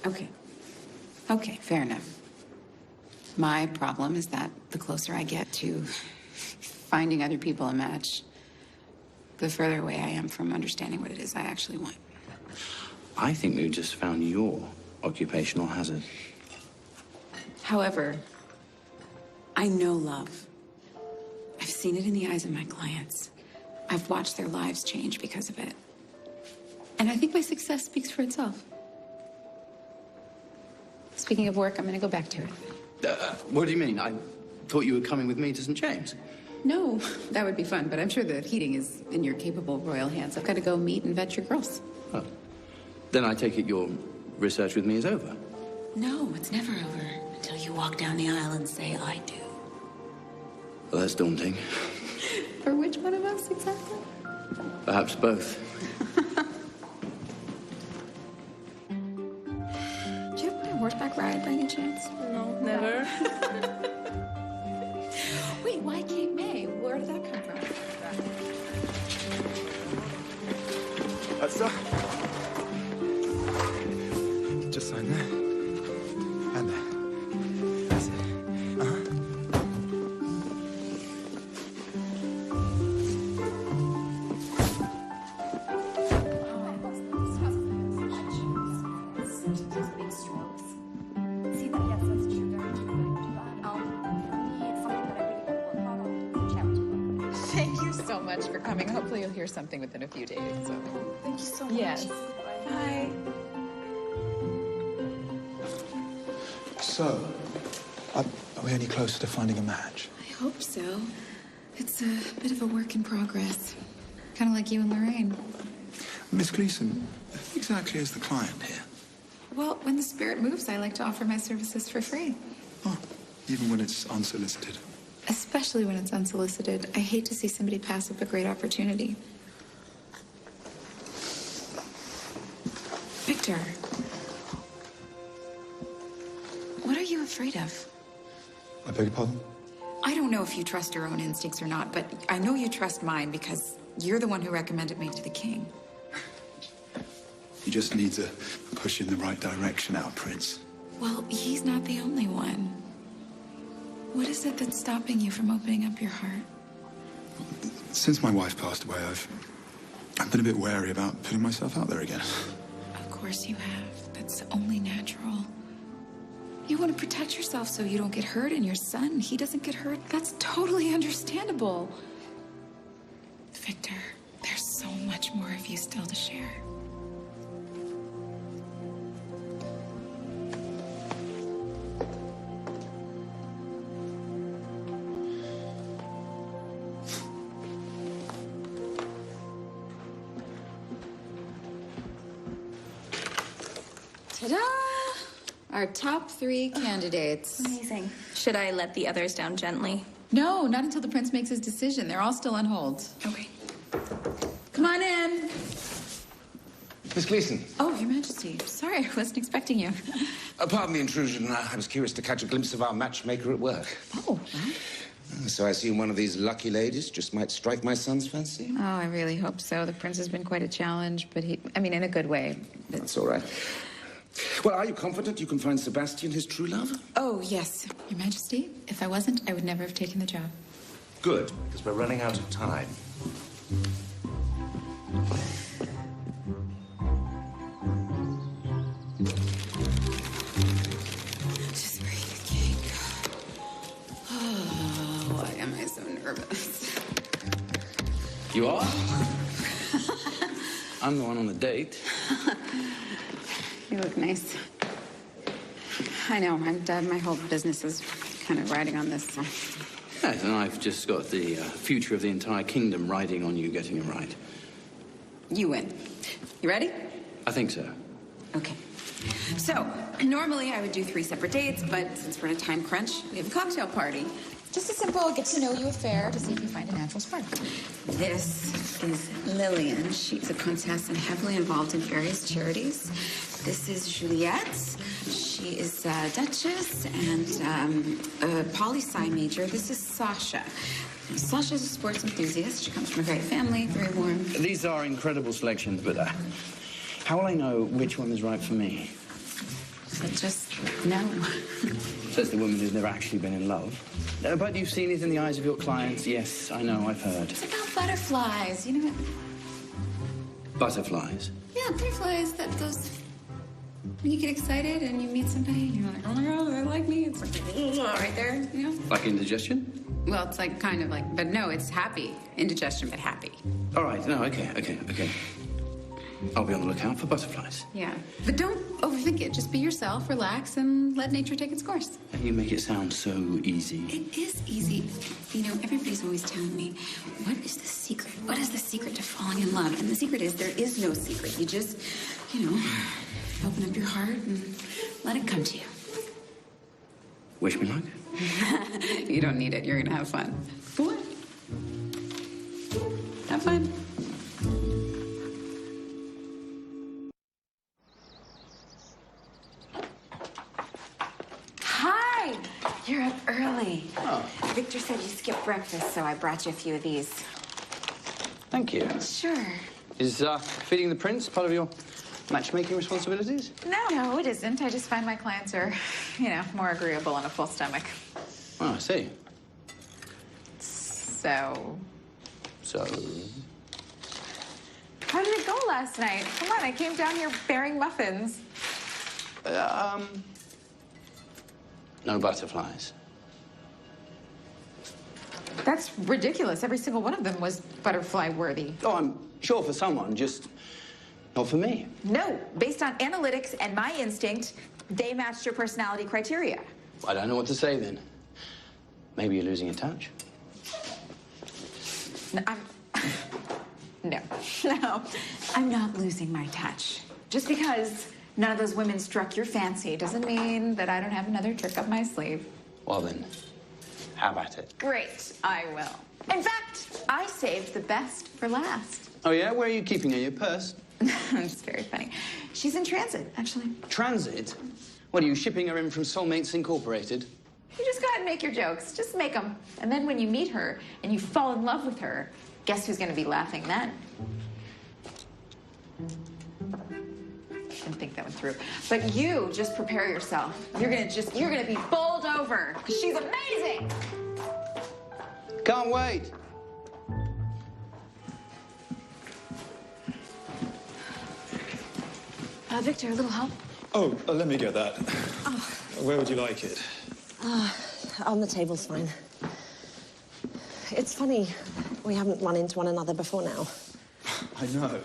Okay. Okay, fair enough. My problem is that the closer I get to finding other people a match, the further away I am from understanding what it is I actually want. I think we've just found your occupational hazard. However, I know love. I've seen it in the eyes of my clients. I've watched their lives change because of it. And I think my success speaks for itself. Speaking of work, I'm going to go back to it. What do you mean? I thought you were coming with me to St. James. No, that would be fun, but I'm sure the heating is in your capable royal hands. I've got to go meet and vet your girls. Oh. Then I take it your research with me is over. No, it's never over until you walk down the aisle and say, I do. Well, that's daunting. For which one of us exactly? Perhaps both. Do you ever want a horseback ride by any chance? No, never. Wait, why Cape May? Where did that come from? That's just sign there. And there. That's it. Thank you so much for coming. Hopefully you'll hear something within a few days. So. Thank you so much. Yes. Bye. So, are we any closer to finding a match? I hope so. It's a bit of a work in progress. Kind of like you and Lorraine. Miss Gleason, who exactly is the client here? Well, when the spirit moves, I like to offer my services for free. Oh, even when it's unsolicited. Especially when it's unsolicited. I hate to see somebody pass up a great opportunity. Victor. What are you afraid of? I beg your pardon? I don't know if you trust your own instincts or not, but I know you trust mine because you're the one who recommended me to the king. You just need to push in the right direction, our prince. Well, he's not the only one. What is it that's stopping you from opening up your heart? Since my wife passed away, I've been a bit wary about putting myself out there again. Of course you have. That's only natural. You want to protect yourself so you don't get hurt, and your son, he doesn't get hurt. That's totally understandable. Victor, there's so much more of you still to share. Ta-da! Our top 3 candidates. Amazing. Should I let the others down gently? No, not until the prince makes his decision. They're all still on hold. Okay. Come on in. Miss Gleason. Oh, Your Majesty. Sorry, I wasn't expecting you. Pardon the intrusion. I was curious to catch a glimpse of our matchmaker at work. Oh, right. So I assume one of these lucky ladies just might strike my son's fancy? Oh, I really hope so. The prince has been quite a challenge, but I mean, in a good way. That's all right. Well, are you confident you can find Sebastian his true love? Oh, yes. Your Majesty, if I wasn't, I would never have taken the job. Good, because we're running out of time. Just breathe, King. Oh, why am I so nervous? You are? I'm the one on the date. You look nice. I know, my whole business is kind of riding on this. Yes, and I've just got the future of the entire kingdom riding on you getting it right. You win. You ready? I think so. Okay. So, normally I would do 3 separate dates, but since we're in a time crunch, we have a cocktail party. Just a simple get-to-know-you affair to see if you find a natural spark. This is Lillian. She's a princess and heavily involved in various charities. This is Juliette. She is a duchess and a poli-sci major. This is Sasha. Sasha's a sports enthusiast. She comes from a great family, very warm. These are incredible selections, but how will I know which one is right for me? So just no. Says the woman who's never actually been in love. But you've seen it in the eyes of your clients. Yes, I know, I've heard. It's about butterflies, you know? Butterflies? Yeah, butterflies, those... When you get excited and you meet somebody and you're like, oh my God, they like me. It's like, right there, you know? Like indigestion? Well, it's like kind of like, but no, it's happy. Indigestion, but happy. All right, no, okay. I'll be on the lookout for butterflies. Yeah. But don't overthink it. Just be yourself, relax, and let nature take its course. You make it sound so easy. It is easy. You know, everybody's always telling me, what is the secret? What is the secret to falling in love? And the secret is there is no secret. You just, you know, open up your heart and let it come to you. Wish me luck. You don't need it. You're gonna have fun. What? Have fun. Hi! You're up early. Oh. Victor said you skipped breakfast, so I brought you a few of these. Thank you. Sure. Is feeding the prince part of your matchmaking responsibilities? No, it isn't. I just find my clients are, you know, more agreeable on a full stomach. Oh, I see. So... So... How did it go last night? Come on, I came down here bearing muffins. No butterflies. That's ridiculous. Every single one of them was butterfly worthy. Oh, I'm sure for someone, just not for me. No, based on analytics and my instinct, they matched your personality criteria. I don't know what to say then. Maybe you're losing your touch. No, I'm not losing my touch. Just because none of those women struck your fancy doesn't mean that I don't have another trick up my sleeve. Well then, how about it? Great, I will. In fact, I saved the best for last. Oh yeah? Where are you keeping her? Your purse? It's very funny. She's in transit, actually. Transit? What, are you shipping her in from Soulmates Incorporated? You just go ahead and make your jokes. Just make them. And then when you meet her and you fall in love with her, guess who's going to be laughing then? Didn't think that one through. But you just prepare yourself. You're gonna be bowled over because she's amazing. Can't wait. Victor, a little help? Oh, let me get that. Oh. Where would you like it? On the table's fine. It's funny, we haven't run into one another before now. I know.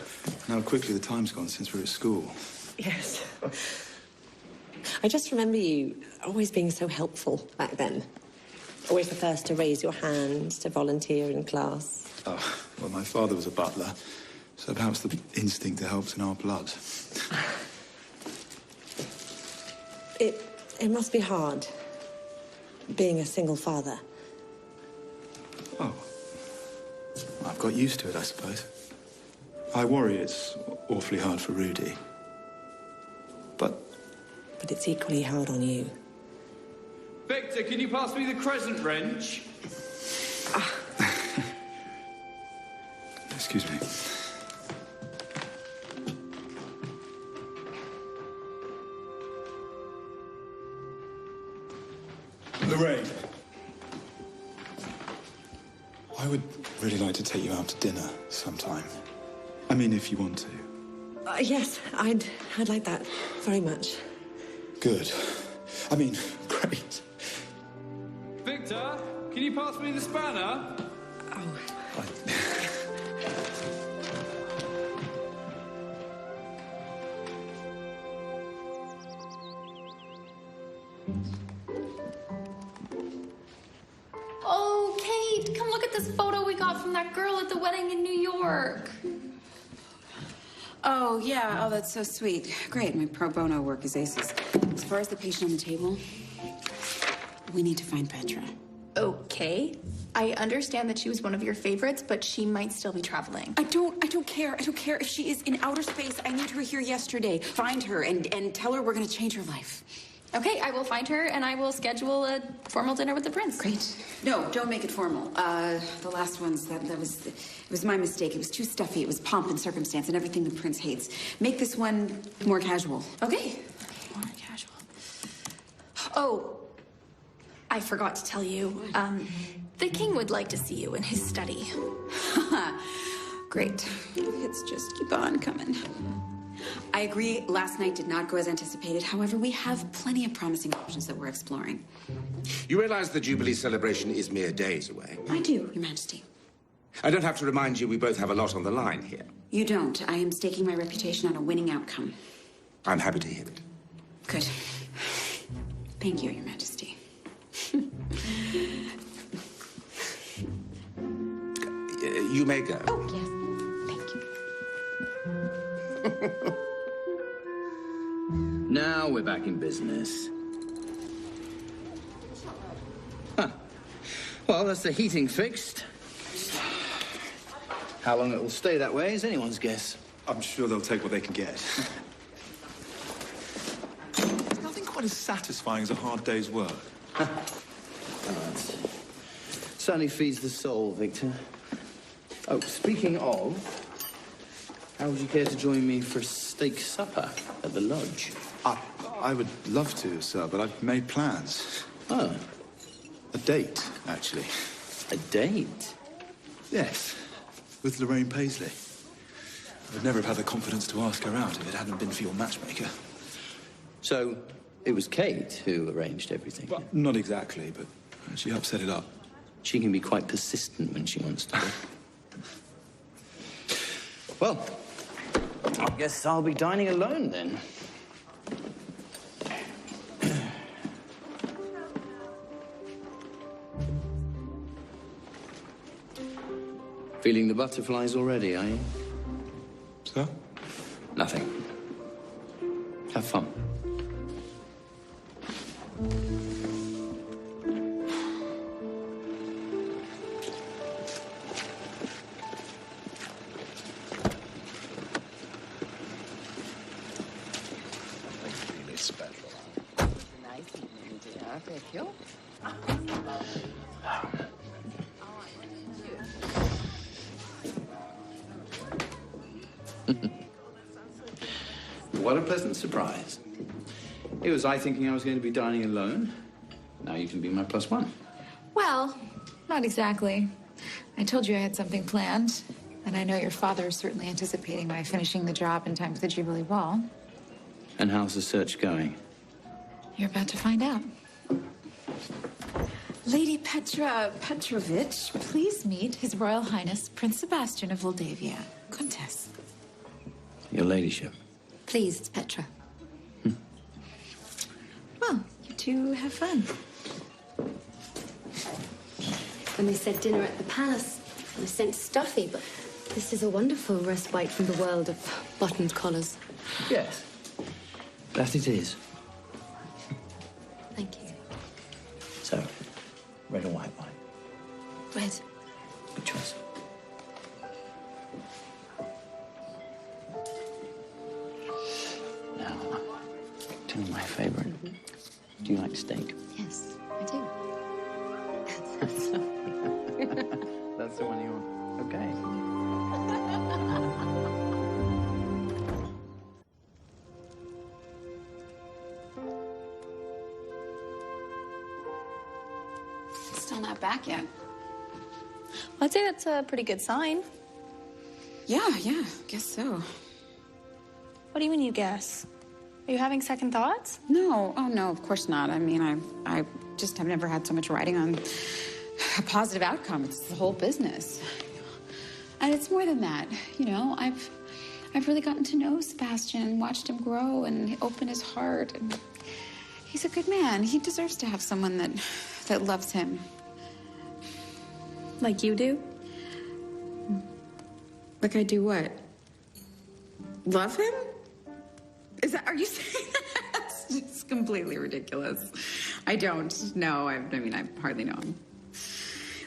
How quickly the time's gone since we were at school. Yes. I just remember you always being so helpful back then. Always the first to raise your hand, to volunteer in class. Oh, well, my father was a butler, so perhaps the instinct to help's in our blood. It must be hard, being a single father. Oh. I've got used to it, I suppose. I worry it's awfully hard for Rudy. But it's equally hard on you. Victor, can you pass me the crescent wrench? Excuse me. Lorraine. I would really like to take you out to dinner sometime. I mean, if you want to. Yes, I'd like that very much. Good. I mean, great. Victor, can you pass me the spanner? Oh, Kate, come look at this photo we got from that girl at the wedding in New York. Oh, yeah. Oh, that's so sweet. Great. My pro bono work is aces. As far as the patient on the table, we need to find Petra. Okay. I understand that she was one of your favorites, but she might still be traveling. I don't care. I don't care if she is in outer space. I need her here yesterday. Find her and tell her we're going to change her life. Okay, I will find her and I will schedule a formal dinner with the prince. Great. No, don't make it formal. The last ones, it was my mistake. It was too stuffy. It was pomp and circumstance and everything the prince hates. Make this one more casual. Okay. More casual. Oh, I forgot to tell you. The king would like to see you in his study. Great. It's just keep on coming. I agree, last night did not go as anticipated. However, we have plenty of promising options that we're exploring. You realize the Jubilee celebration is mere days away? I do, Your Majesty. I don't have to remind you we both have a lot on the line here. You don't. I am staking my reputation on a winning outcome. I'm happy to hear it. Good. Thank you, Your Majesty. You may go. Oh, yes. Thank you. Now we're back in business. Huh. Well, that's the heating fixed. How long it will stay that way is anyone's guess. I'm sure they'll take what they can get. There's nothing quite as satisfying as a hard day's work. Certainly feeds the soul, Victor. Oh, speaking of, how would you care to join me for a steak supper at the lodge? I would love to, sir, but I've made plans. Oh. A date, actually. A date? Yes, with Lorraine Paisley. I would never have had the confidence to ask her out if it hadn't been for your matchmaker. So, it was Kate who arranged everything? Well, not exactly, but she helped set it up. She can be quite persistent when she wants to. Well, I guess I'll be dining alone then. Feeling the butterflies already, are you? Sir? Nothing. Have fun. Thank you. What a pleasant surprise. It was I thinking I was going to be dining alone. Now you can be my plus one. Well, not exactly. I told you I had something planned, and I know your father is certainly anticipating my finishing the job in time for the Jubilee Ball. And how's the search going? You're about to find out. Lady Petra Petrovich, please meet His Royal Highness Prince Sebastian of Moldavia, Countess. Your ladyship. Please, it's Petra. Well, you two have fun. When they said dinner at the palace, I sent stuffy, but this is a wonderful respite from the world of buttoned collars. Yes. That it is. Thank you. So, red or white wine? Red. Good choice. Now, tell me my favorite. Do you like steak? Yes, I do. That's the one you want. Okay. Still not back yet. Well, I'd say that's a pretty good sign. Yeah, guess so. What do you mean you guess? Are you having second thoughts? No, oh no, of course not. I mean, I just have never had so much riding on a positive outcome. It's the whole business. And it's more than that. You know, I've really gotten to know Sebastian, watched him grow and open his heart. And he's a good man. He deserves to have someone that loves him. Like you do? Like I do what? Love him? Are you saying that? It's just completely ridiculous. I don't know. I mean, I hardly know him.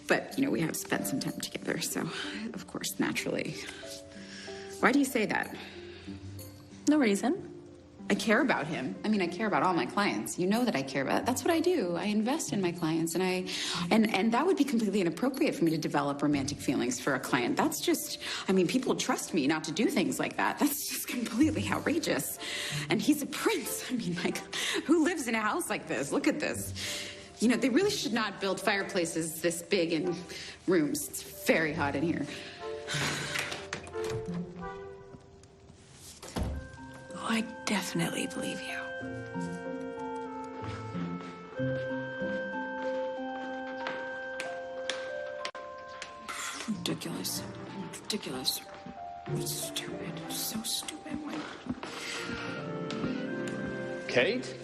But, you know, we have spent some time together, so, of course, naturally. Why do you say that? No reason. I care about him. I mean, I care about all my clients. You know that I care about it. That's what I do. I invest in my clients, and that would be completely inappropriate for me to develop romantic feelings for a client. That's just, I mean, people trust me not to do things like that. That's just completely outrageous. And he's a prince. I mean, like, who lives in a house like this? Look at this. You know, they really should not build fireplaces this big in rooms. It's very hot in here. Oh, I definitely believe you. Ridiculous. Ridiculous. It's stupid. So stupid. Kate?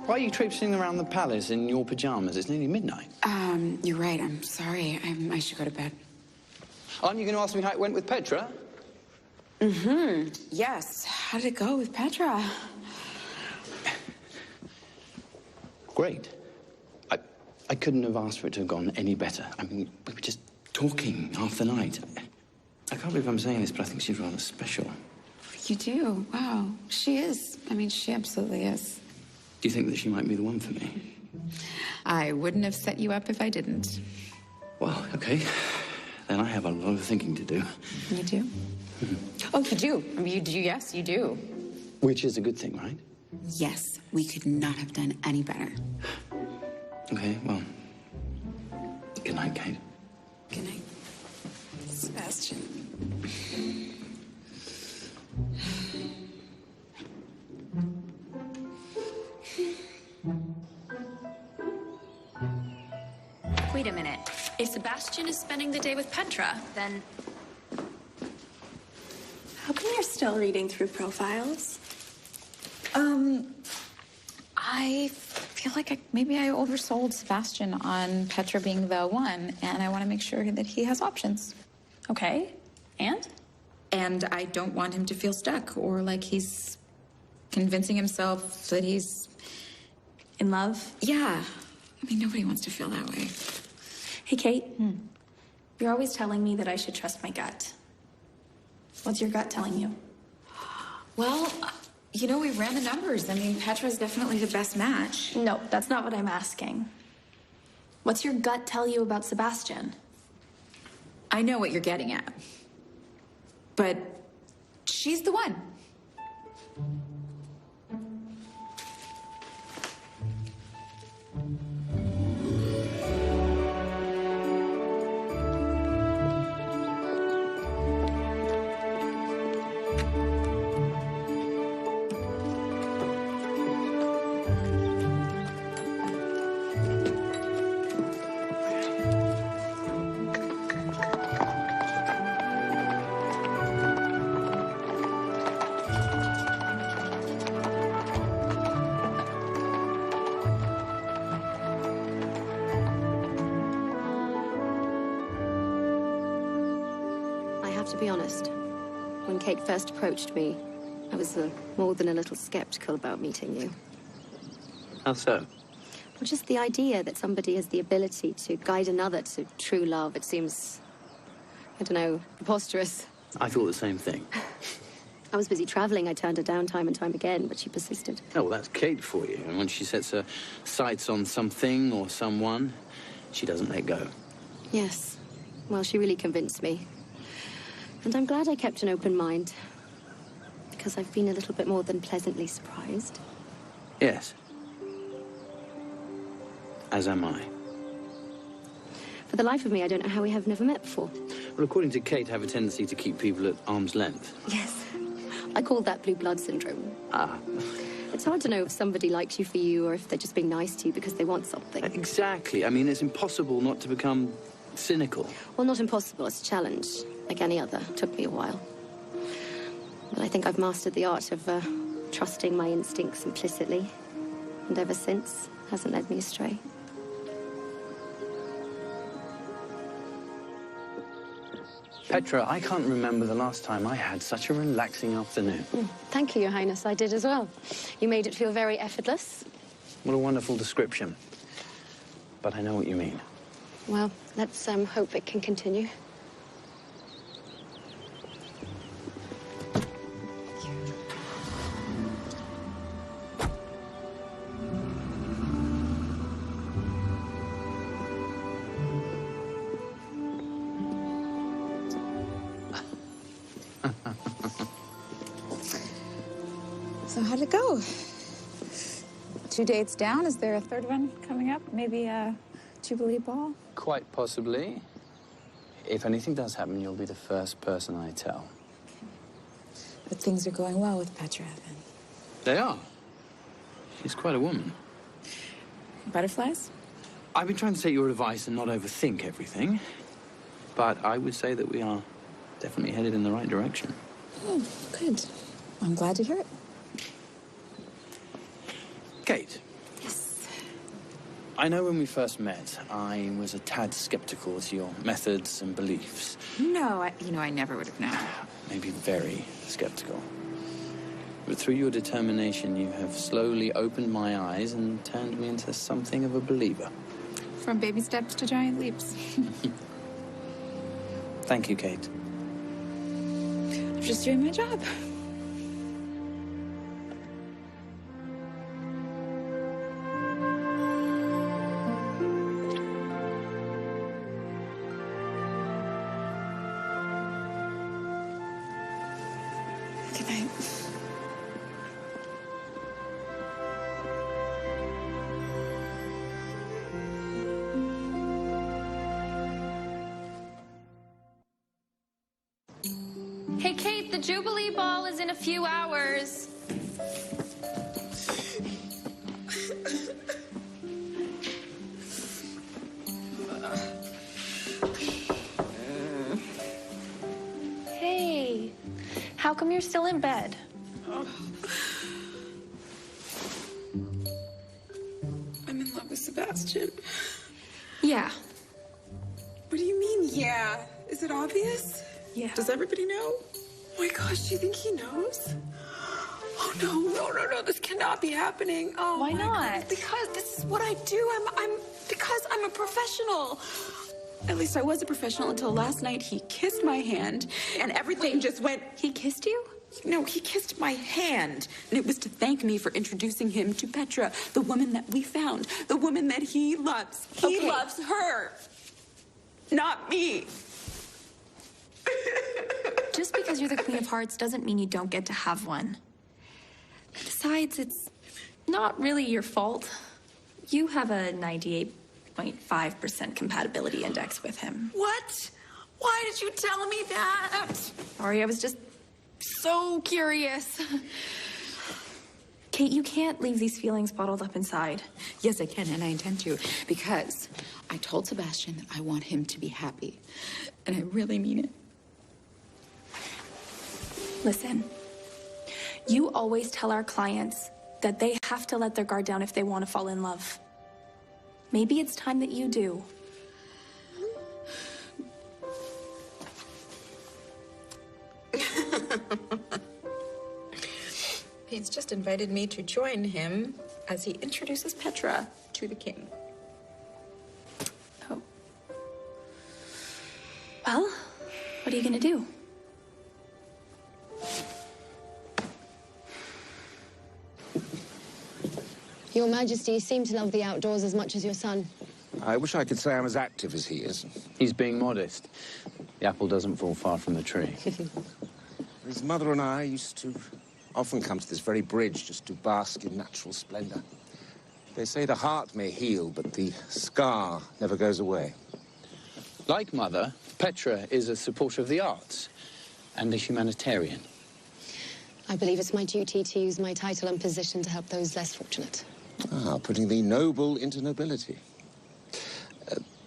Why are you traipsing around the palace in your pajamas? It's nearly midnight. You're right. I'm sorry. I should go to bed. Aren't you going to ask me how it went with Petra? Mm-hmm. Yes. How did it go with Petra? Great. I couldn't have asked for it to have gone any better. I mean, we were just talking half the night. I can't believe I'm saying this, but I think she's rather special. You do? Wow. She is. I mean, she absolutely is. Do you think that she might be the one for me? I wouldn't have set you up if I didn't. Well, okay. Then I have a lot of thinking to do. You do? Oh, you do. I mean, you do. Yes, you do. Which is a good thing, right? Yes. We could not have done any better. Okay, well, good night, Kate. Good night, Sebastian. Wait a minute. If Sebastian is spending the day with Petra, then... How come you're still reading through profiles? I feel like maybe I oversold Sebastian on Petra being the one, and I want to make sure that he has options. Okay. And? And I don't want him to feel stuck or like he's convincing himself that he's... In love? Yeah. I mean, nobody wants to feel that way. Hey, Kate. You're always telling me that I should trust my gut. What's your gut telling you? Well, you know, we ran the numbers. I mean, Petra's definitely the best match. No, that's not what I'm asking. What's your gut tell you about Sebastian? I know what you're getting at. But she's the one. To be honest, when Kate first approached me, I was more than a little skeptical about meeting you. How so? Well, just the idea that somebody has the ability to guide another to true love, it seems, I don't know, preposterous. I thought the same thing. I was busy traveling. I turned her down time and time again, but she persisted. Oh, well, that's Kate for you. And when she sets her sights on something or someone, she doesn't let go. Yes. Well, she really convinced me. And I'm glad I kept an open mind, because I've been a little bit more than pleasantly surprised. Yes. As am I. For the life of me, I don't know how we have never met before. Well, according to Kate, I have a tendency to keep people at arm's length. Yes. I call that blue blood syndrome. Ah. It's hard to know if somebody likes you for you or if they're just being nice to you because they want something. Exactly. I mean, it's impossible not to become cynical. Well, not impossible. It's a challenge, like any other. It took me a while. But I think I've mastered the art of trusting my instincts implicitly. And ever since, hasn't led me astray. Petra, I can't remember the last time I had such a relaxing afternoon. Thank you, Your Highness. I did as well. You made it feel very effortless. What a wonderful description. But I know what you mean. Well, let's hope it can continue. So how'd it go? 2 dates down. Is there a third one coming up? Maybe a Jubilee Ball? Quite possibly. If anything does happen, you'll be the first person I tell. But things are going well with Petra, then. They are. She's quite a woman. Butterflies? I've been trying to take your advice and not overthink everything. But I would say that we are definitely headed in the right direction. Oh, good. I'm glad to hear it. Kate. Yes. I know when we first met, I was a tad skeptical as to your methods and beliefs. No, I never would have known. Maybe very skeptical. But through your determination, you have slowly opened my eyes and turned me into something of a believer. From baby steps to giant leaps. Thank you, Kate. I'm just doing my job. Good night. Hey, Kate, the Jubilee Ball is in a few hours. Hey, how come you're still in bed? I'm in love with Sebastian. Yeah. What do you mean, yeah? Is it obvious? Yeah. Does everybody know? Oh my gosh, do you think he knows? Oh no, this cannot be happening. Oh, Why not? God. Because this is what I do. Because I'm a professional. At least I was a professional until last night. He kissed my hand and everything just went. He kissed you? No, he kissed my hand. And it was to thank me for introducing him to Petra, the woman that we found, the woman that he loves. He loves her, not me. Just because you're the Queen of Hearts doesn't mean you don't get to have one. Besides, it's not really your fault. You have a 98.5% compatibility index with him. What? Why did you tell me that? Sorry, I was just so curious. Kate, you can't leave these feelings bottled up inside. Yes, I can, and I intend to, because I told Sebastian that I want him to be happy, and I really mean it. Listen, you always tell our clients that they have to let their guard down if they want to fall in love. Maybe it's time that you do. He's just invited me to join him as he introduces Petra to the king. Oh. Well, what are you gonna do? Your Majesty seem to love the outdoors as much as your son. I wish I could say I'm as active as he is. He's being modest. The apple doesn't fall far from the tree. His mother and I used to often come to this very bridge just to bask in natural splendor. They say the heart may heal, but the scar never goes away. Like Mother, Petra is a supporter of the arts and a humanitarian. I believe it's my duty to use my title and position to help those less fortunate. Ah, putting the noble into nobility.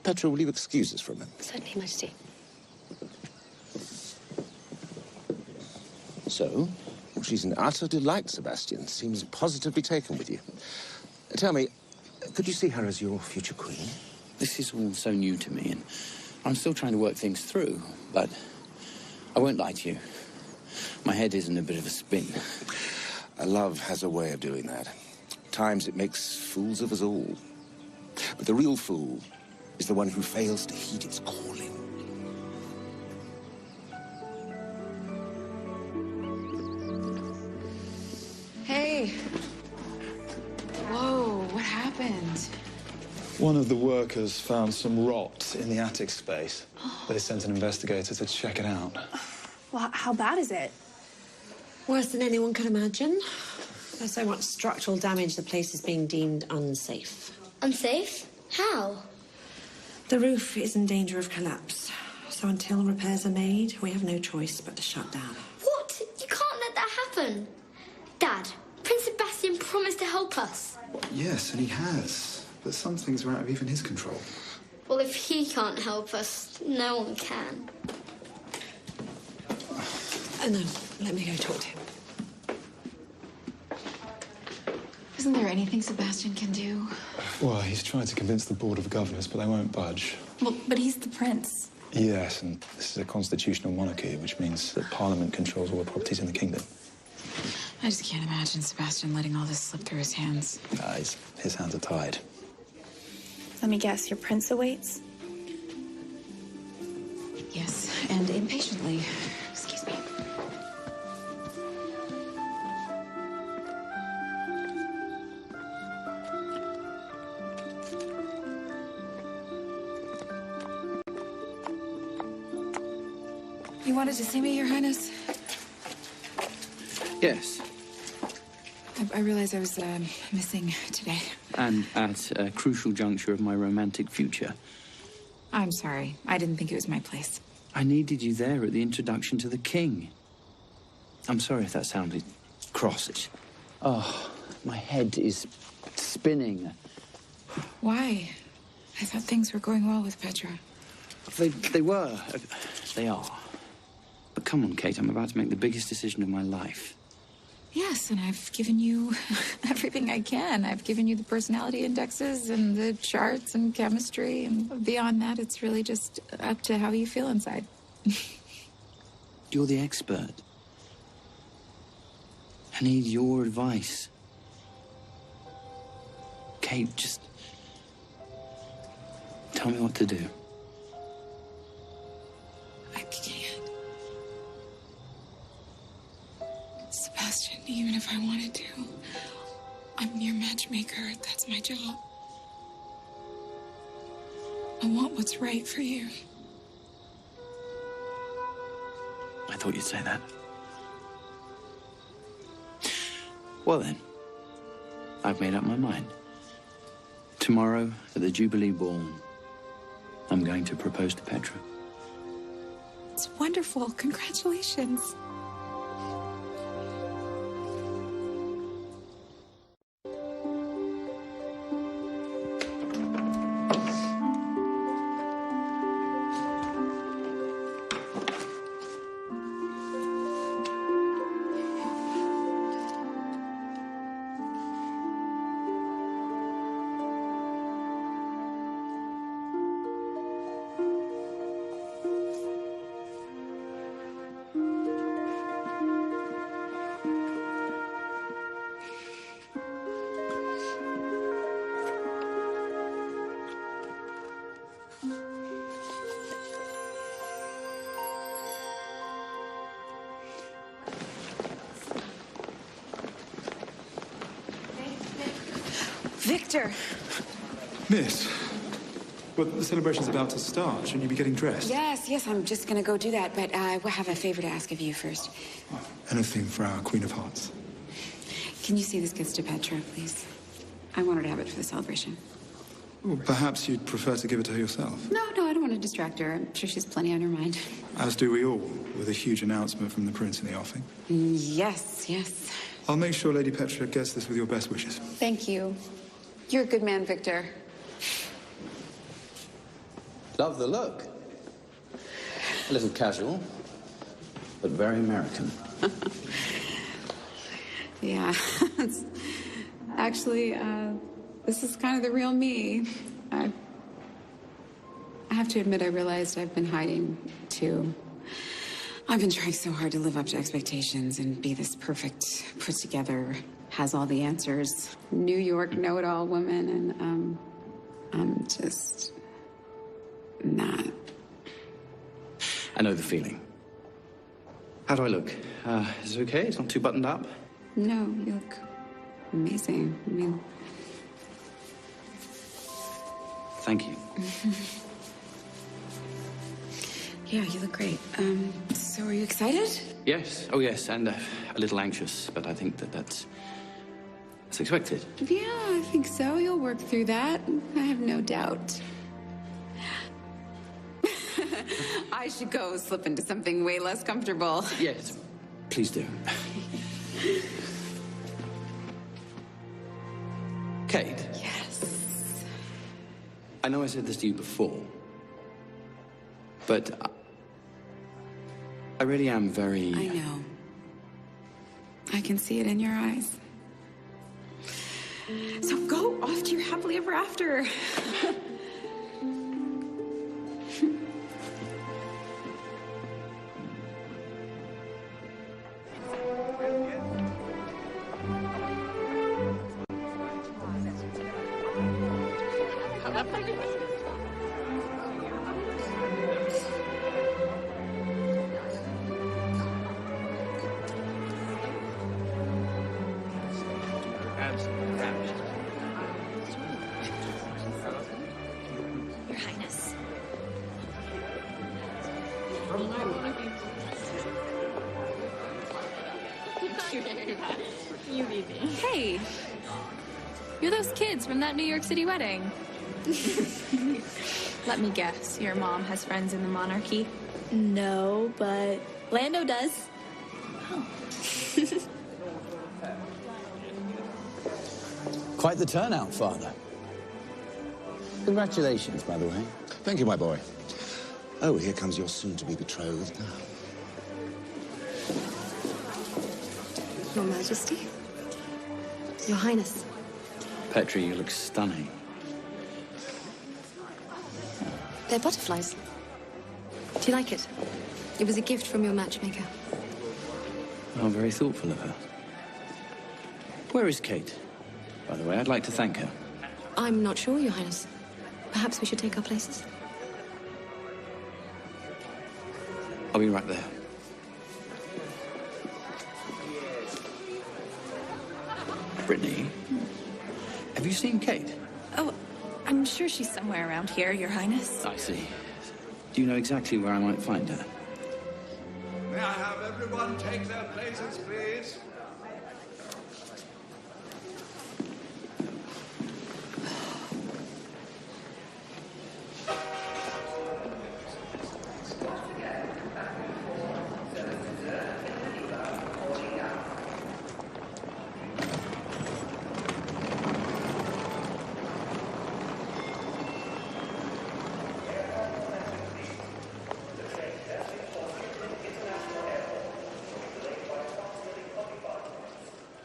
Petra, will you excuse us for a moment? Certainly, Majesty. So? Well, she's an utter delight, Sebastian. Seems positively taken with you. Tell me, could you see her as your future queen? This is all so new to me, and I'm still trying to work things through, but I won't lie to you. My head is in a bit of a spin. Love has a way of doing that. At times it makes fools of us all. But the real fool is the one who fails to heed its calling. Hey. Whoa, what happened? One of the workers found some rot in the attic space. They sent an investigator to check it out. Well, how bad is it? Worse than anyone could imagine. There's so much structural damage, the place is being deemed unsafe. Unsafe? How? The roof is in danger of collapse. So until repairs are made, we have no choice but to shut down. What? You can't let that happen. Dad, Prince Sebastian promised to help us. Yes, and he has. But some things are out of even his control. Well, if he can't help us, no one can. Oh, no. Let me go talk to him. Isn't there anything Sebastian can do? Well, he's tried to convince the Board of Governors, but they won't budge. Well, but he's the prince. Yes, and this is a constitutional monarchy, which means that Parliament controls all the properties in the kingdom. I just can't imagine Sebastian letting all this slip through his hands. His hands are tied. Let me guess, your prince awaits? Yes, and impatiently. Excuse me. You wanted to see me, Your Highness? Yes, I realized I was missing today. and at a crucial juncture of my romantic future. I'm sorry. I didn't think it was my place. I needed you there at the introduction to the king. I'm sorry if that sounded cross. Oh, my head is spinning. Why? I thought things were going well with Petra. They were. They are. But come on, Kate, I'm about to make the biggest decision of my life. Yes, and I've given you everything I can. I've given you the personality indexes and the charts and chemistry, and beyond that, it's really just up to how you feel inside. You're the expert. I need your advice. Kate, just tell me what to do. I can't. Sebastian, even if I wanted to, I'm your matchmaker. That's my job. I want what's right for you. I thought you'd say that. Well then, I've made up my mind. Tomorrow, at the Jubilee Ball, I'm going to propose to Petra. It's wonderful. Congratulations. Victor! Miss, well, the celebration's about to start. Shouldn't you be getting dressed? Yes, I'm just gonna go do that, but I have a favor to ask of you first. Anything for our Queen of Hearts. Can you see this gets to Petra, please? I want her to have it for the celebration. Well, perhaps you'd prefer to give it to her yourself. No, I don't want to distract her. I'm sure she's plenty on her mind. As do we all, with a huge announcement from the Prince in the offing. Yes. I'll make sure Lady Petra gets this with your best wishes. Thank you. You're a good man, Victor. Love the look. A little casual, but very American. Yeah. Actually, this is kind of the real me. I have to admit, I realized I've been hiding, too. I've been trying so hard to live up to expectations and be this perfect, put-together, has all the answers, New York know-it-all woman, and, I'm just not. I know the feeling. How do I look? Is it okay? It's not too buttoned up? No, you look amazing. I mean... Thank you. Yeah, you look great. So are you excited? Yes. Oh, yes. And a little anxious, but I think that's It's expected. Yeah, I think so. You'll work through that. I have no doubt. I should go slip into something way less comfortable. Yes, please do. Kate. Yes. I know I said this to you before, but I really am very... I know. I can see it in your eyes. So go off to your happily ever after. Your Highness. You beat me. Hey, you're those kids from that New York City wedding. Let me guess, your mom has friends in the monarchy? No, but Lando does. Quite the turnout, Father. Congratulations, by the way. Thank you, my boy. Oh, here comes your soon-to-be betrothed now. Your Majesty. Your Highness. Petra, you look stunning. They're butterflies. Do you like it? It was a gift from your matchmaker. Oh, very thoughtful of her. Where is Kate? By the way, I'd like to thank her. I'm not sure, Your Highness. Perhaps we should take our places. I'll be right there. Brittany, have you seen Kate? Oh, I'm sure she's somewhere around here, Your Highness. I see. Do you know exactly where I might find her? May I have everyone take their places, please?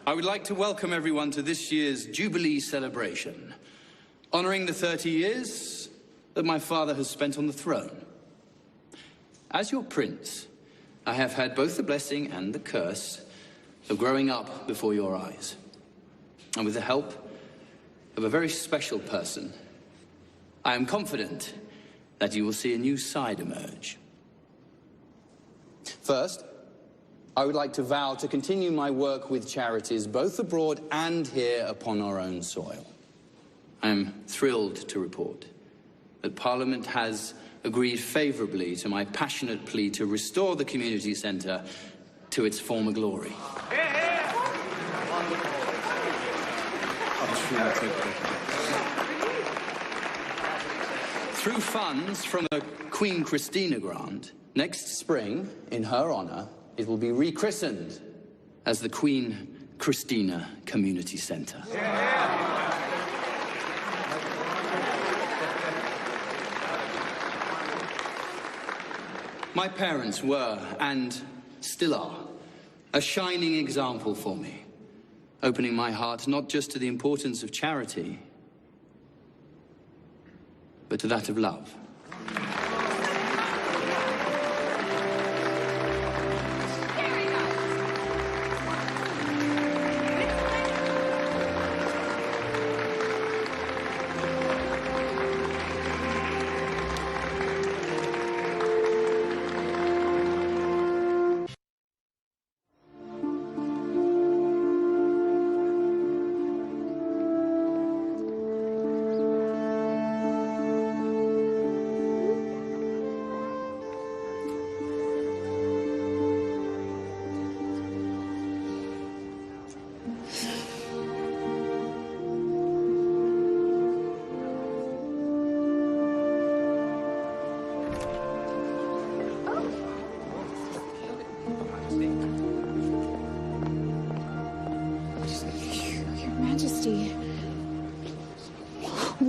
I would like to welcome everyone to this year's Jubilee celebration, honoring the 30 years that my father has spent on the throne. As your prince, I have had both the blessing and the curse of growing up before your eyes. And with the help of a very special person, I am confident that you will see a new side emerge. First, I would like to vow to continue my work with charities both abroad and here upon our own soil. I am thrilled to report that Parliament has agreed favourably to my passionate plea to restore the community centre to its former glory. Through funds from the Queen Christina grant, next spring, in her honour, it will be rechristened as the Queen Christina Community Centre. My parents were, and still are, a shining example for me, opening my heart not just to the importance of charity, but to that of love.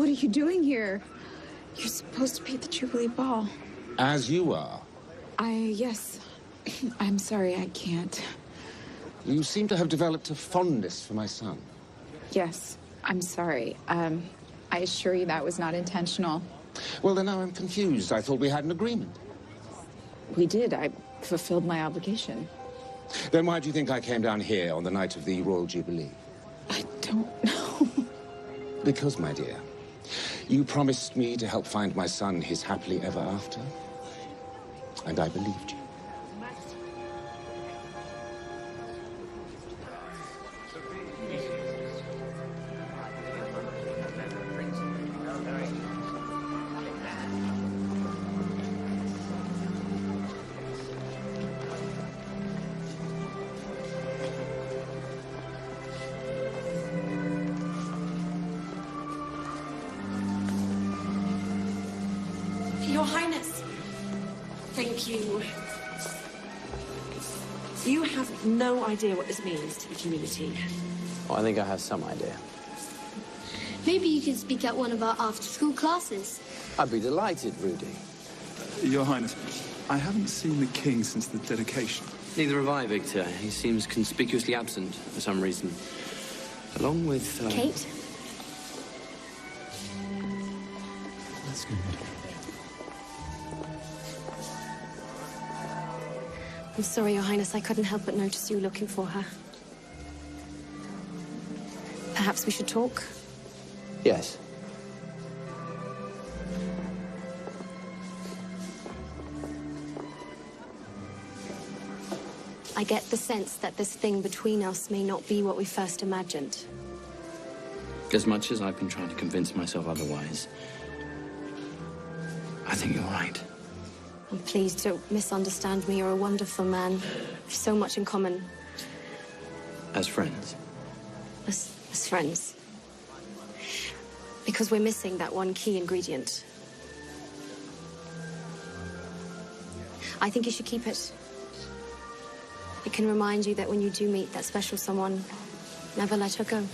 What are you doing here? You're supposed to be at the Jubilee Ball. As you are. Yes. I'm sorry, I can't. You seem to have developed a fondness for my son. Yes, I'm sorry. I assure you that was not intentional. Well, then now I'm confused. I thought we had an agreement. We did. I fulfilled my obligation. Then why do you think I came down here on the night of the Royal Jubilee? I don't know. Because, my dear, you promised me to help find my son his happily ever after. And I believed you. Your Highness. Thank you. You have no idea what this means to the community. Oh, I think I have some idea. Maybe you can speak at one of our after-school classes. I'd be delighted, Rudy. Your Highness, I haven't seen the king since the dedication. Neither have I, Victor. He seems conspicuously absent for some reason. Along with... Kate? That's good. I'm sorry, Your Highness. I couldn't help but notice you looking for her. Perhaps we should talk? Yes. I get the sense that this thing between us may not be what we first imagined. As much as I've been trying to convince myself otherwise, I think you're right. And please don't misunderstand me. You're a wonderful man. We've so much in common. As friends. As friends. Because we're missing that one key ingredient. I think you should keep it. It can remind you that when you do meet that special someone, never let her go.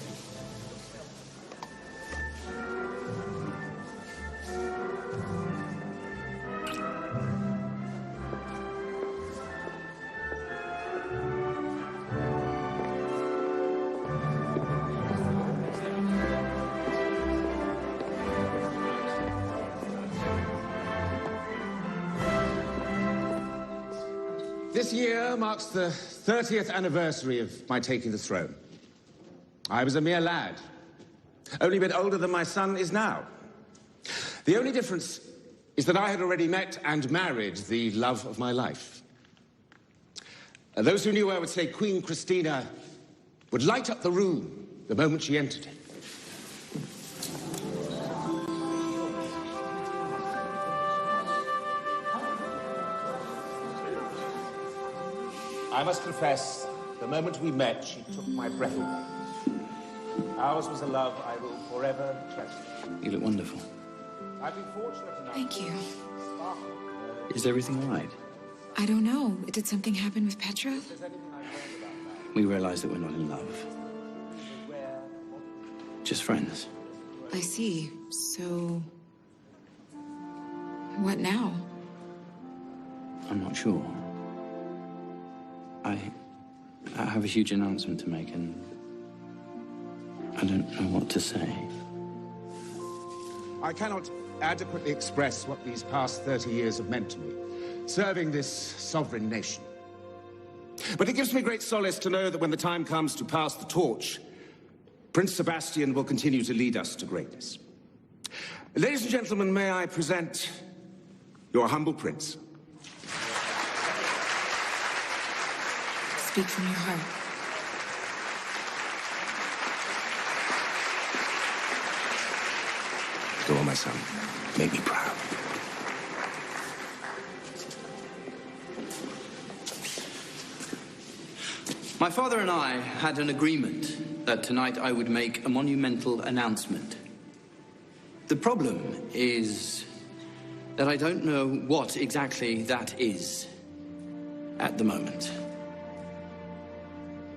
This year marks the 30th anniversary of my taking the throne. I was a mere lad, only a bit older than my son is now. The only difference is that I had already met and married the love of my life. Those who knew her would say Queen Christina would light up the room the moment she entered it. I must confess, the moment we met, she took my breath away. Ours was a love I will forever cherish. You look wonderful. I've been fortunate enough... Thank you. Is everything all right? I don't know. Did something happen with Petra? We realize that we're not in love. Just friends. I see. So... what now? I'm not sure. I have a huge announcement to make, and I don't know what to say. I cannot adequately express what these past 30 years have meant to me, serving this sovereign nation. But it gives me great solace to know that when the time comes to pass the torch, Prince Sebastian will continue to lead us to greatness. Ladies and gentlemen, may I present your humble prince. Speak from your heart. Go on, my son. Make me proud. My father and I had an agreement that tonight I would make a monumental announcement. The problem is that I don't know what exactly that is at the moment.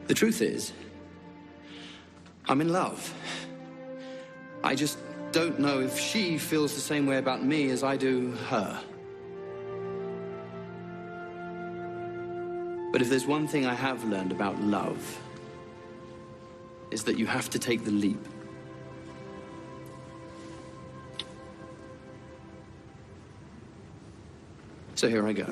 The truth is, I'm in love. I just don't know if she feels the same way about me as I do her. But if there's one thing I have learned about love, is that you have to take the leap. So here I go.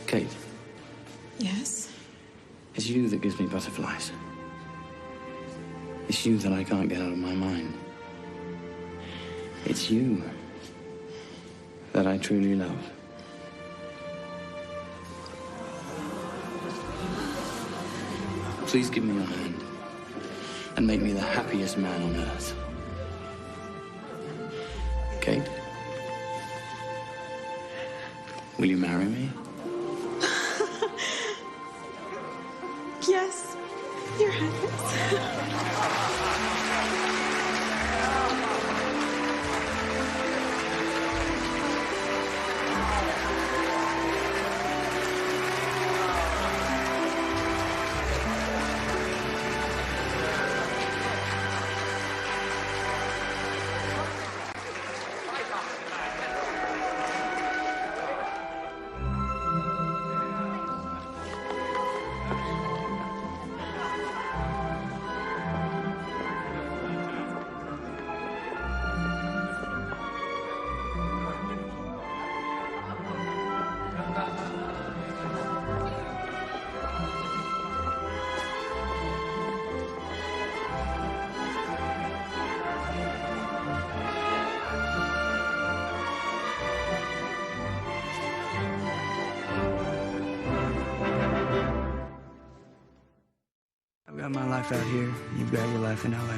Kate. Yes? It's you that gives me butterflies. It's you that I can't get out of my mind. It's you that I truly love. Please give me your hand and make me the happiest man on earth. Kate? Will you marry me? Yes, Your Highness. I've got my life out here. You've got your life in LA.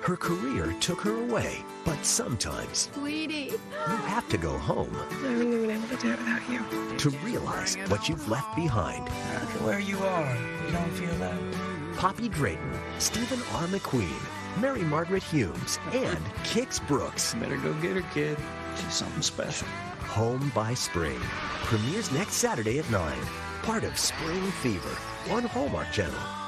Her career took her away, but sometimes Sweetie. you have to go home I wouldn't have been able to do it without you. to realize what you've left behind. After where you are, you don't feel that. Poppy Drayton, Stephen R. McQueen, Mary Margaret Humes, and Kix Brooks. Better go get her, kid. She's something special. Home by Spring premieres next Saturday at 9. Part of Spring Fever on Hallmark Channel.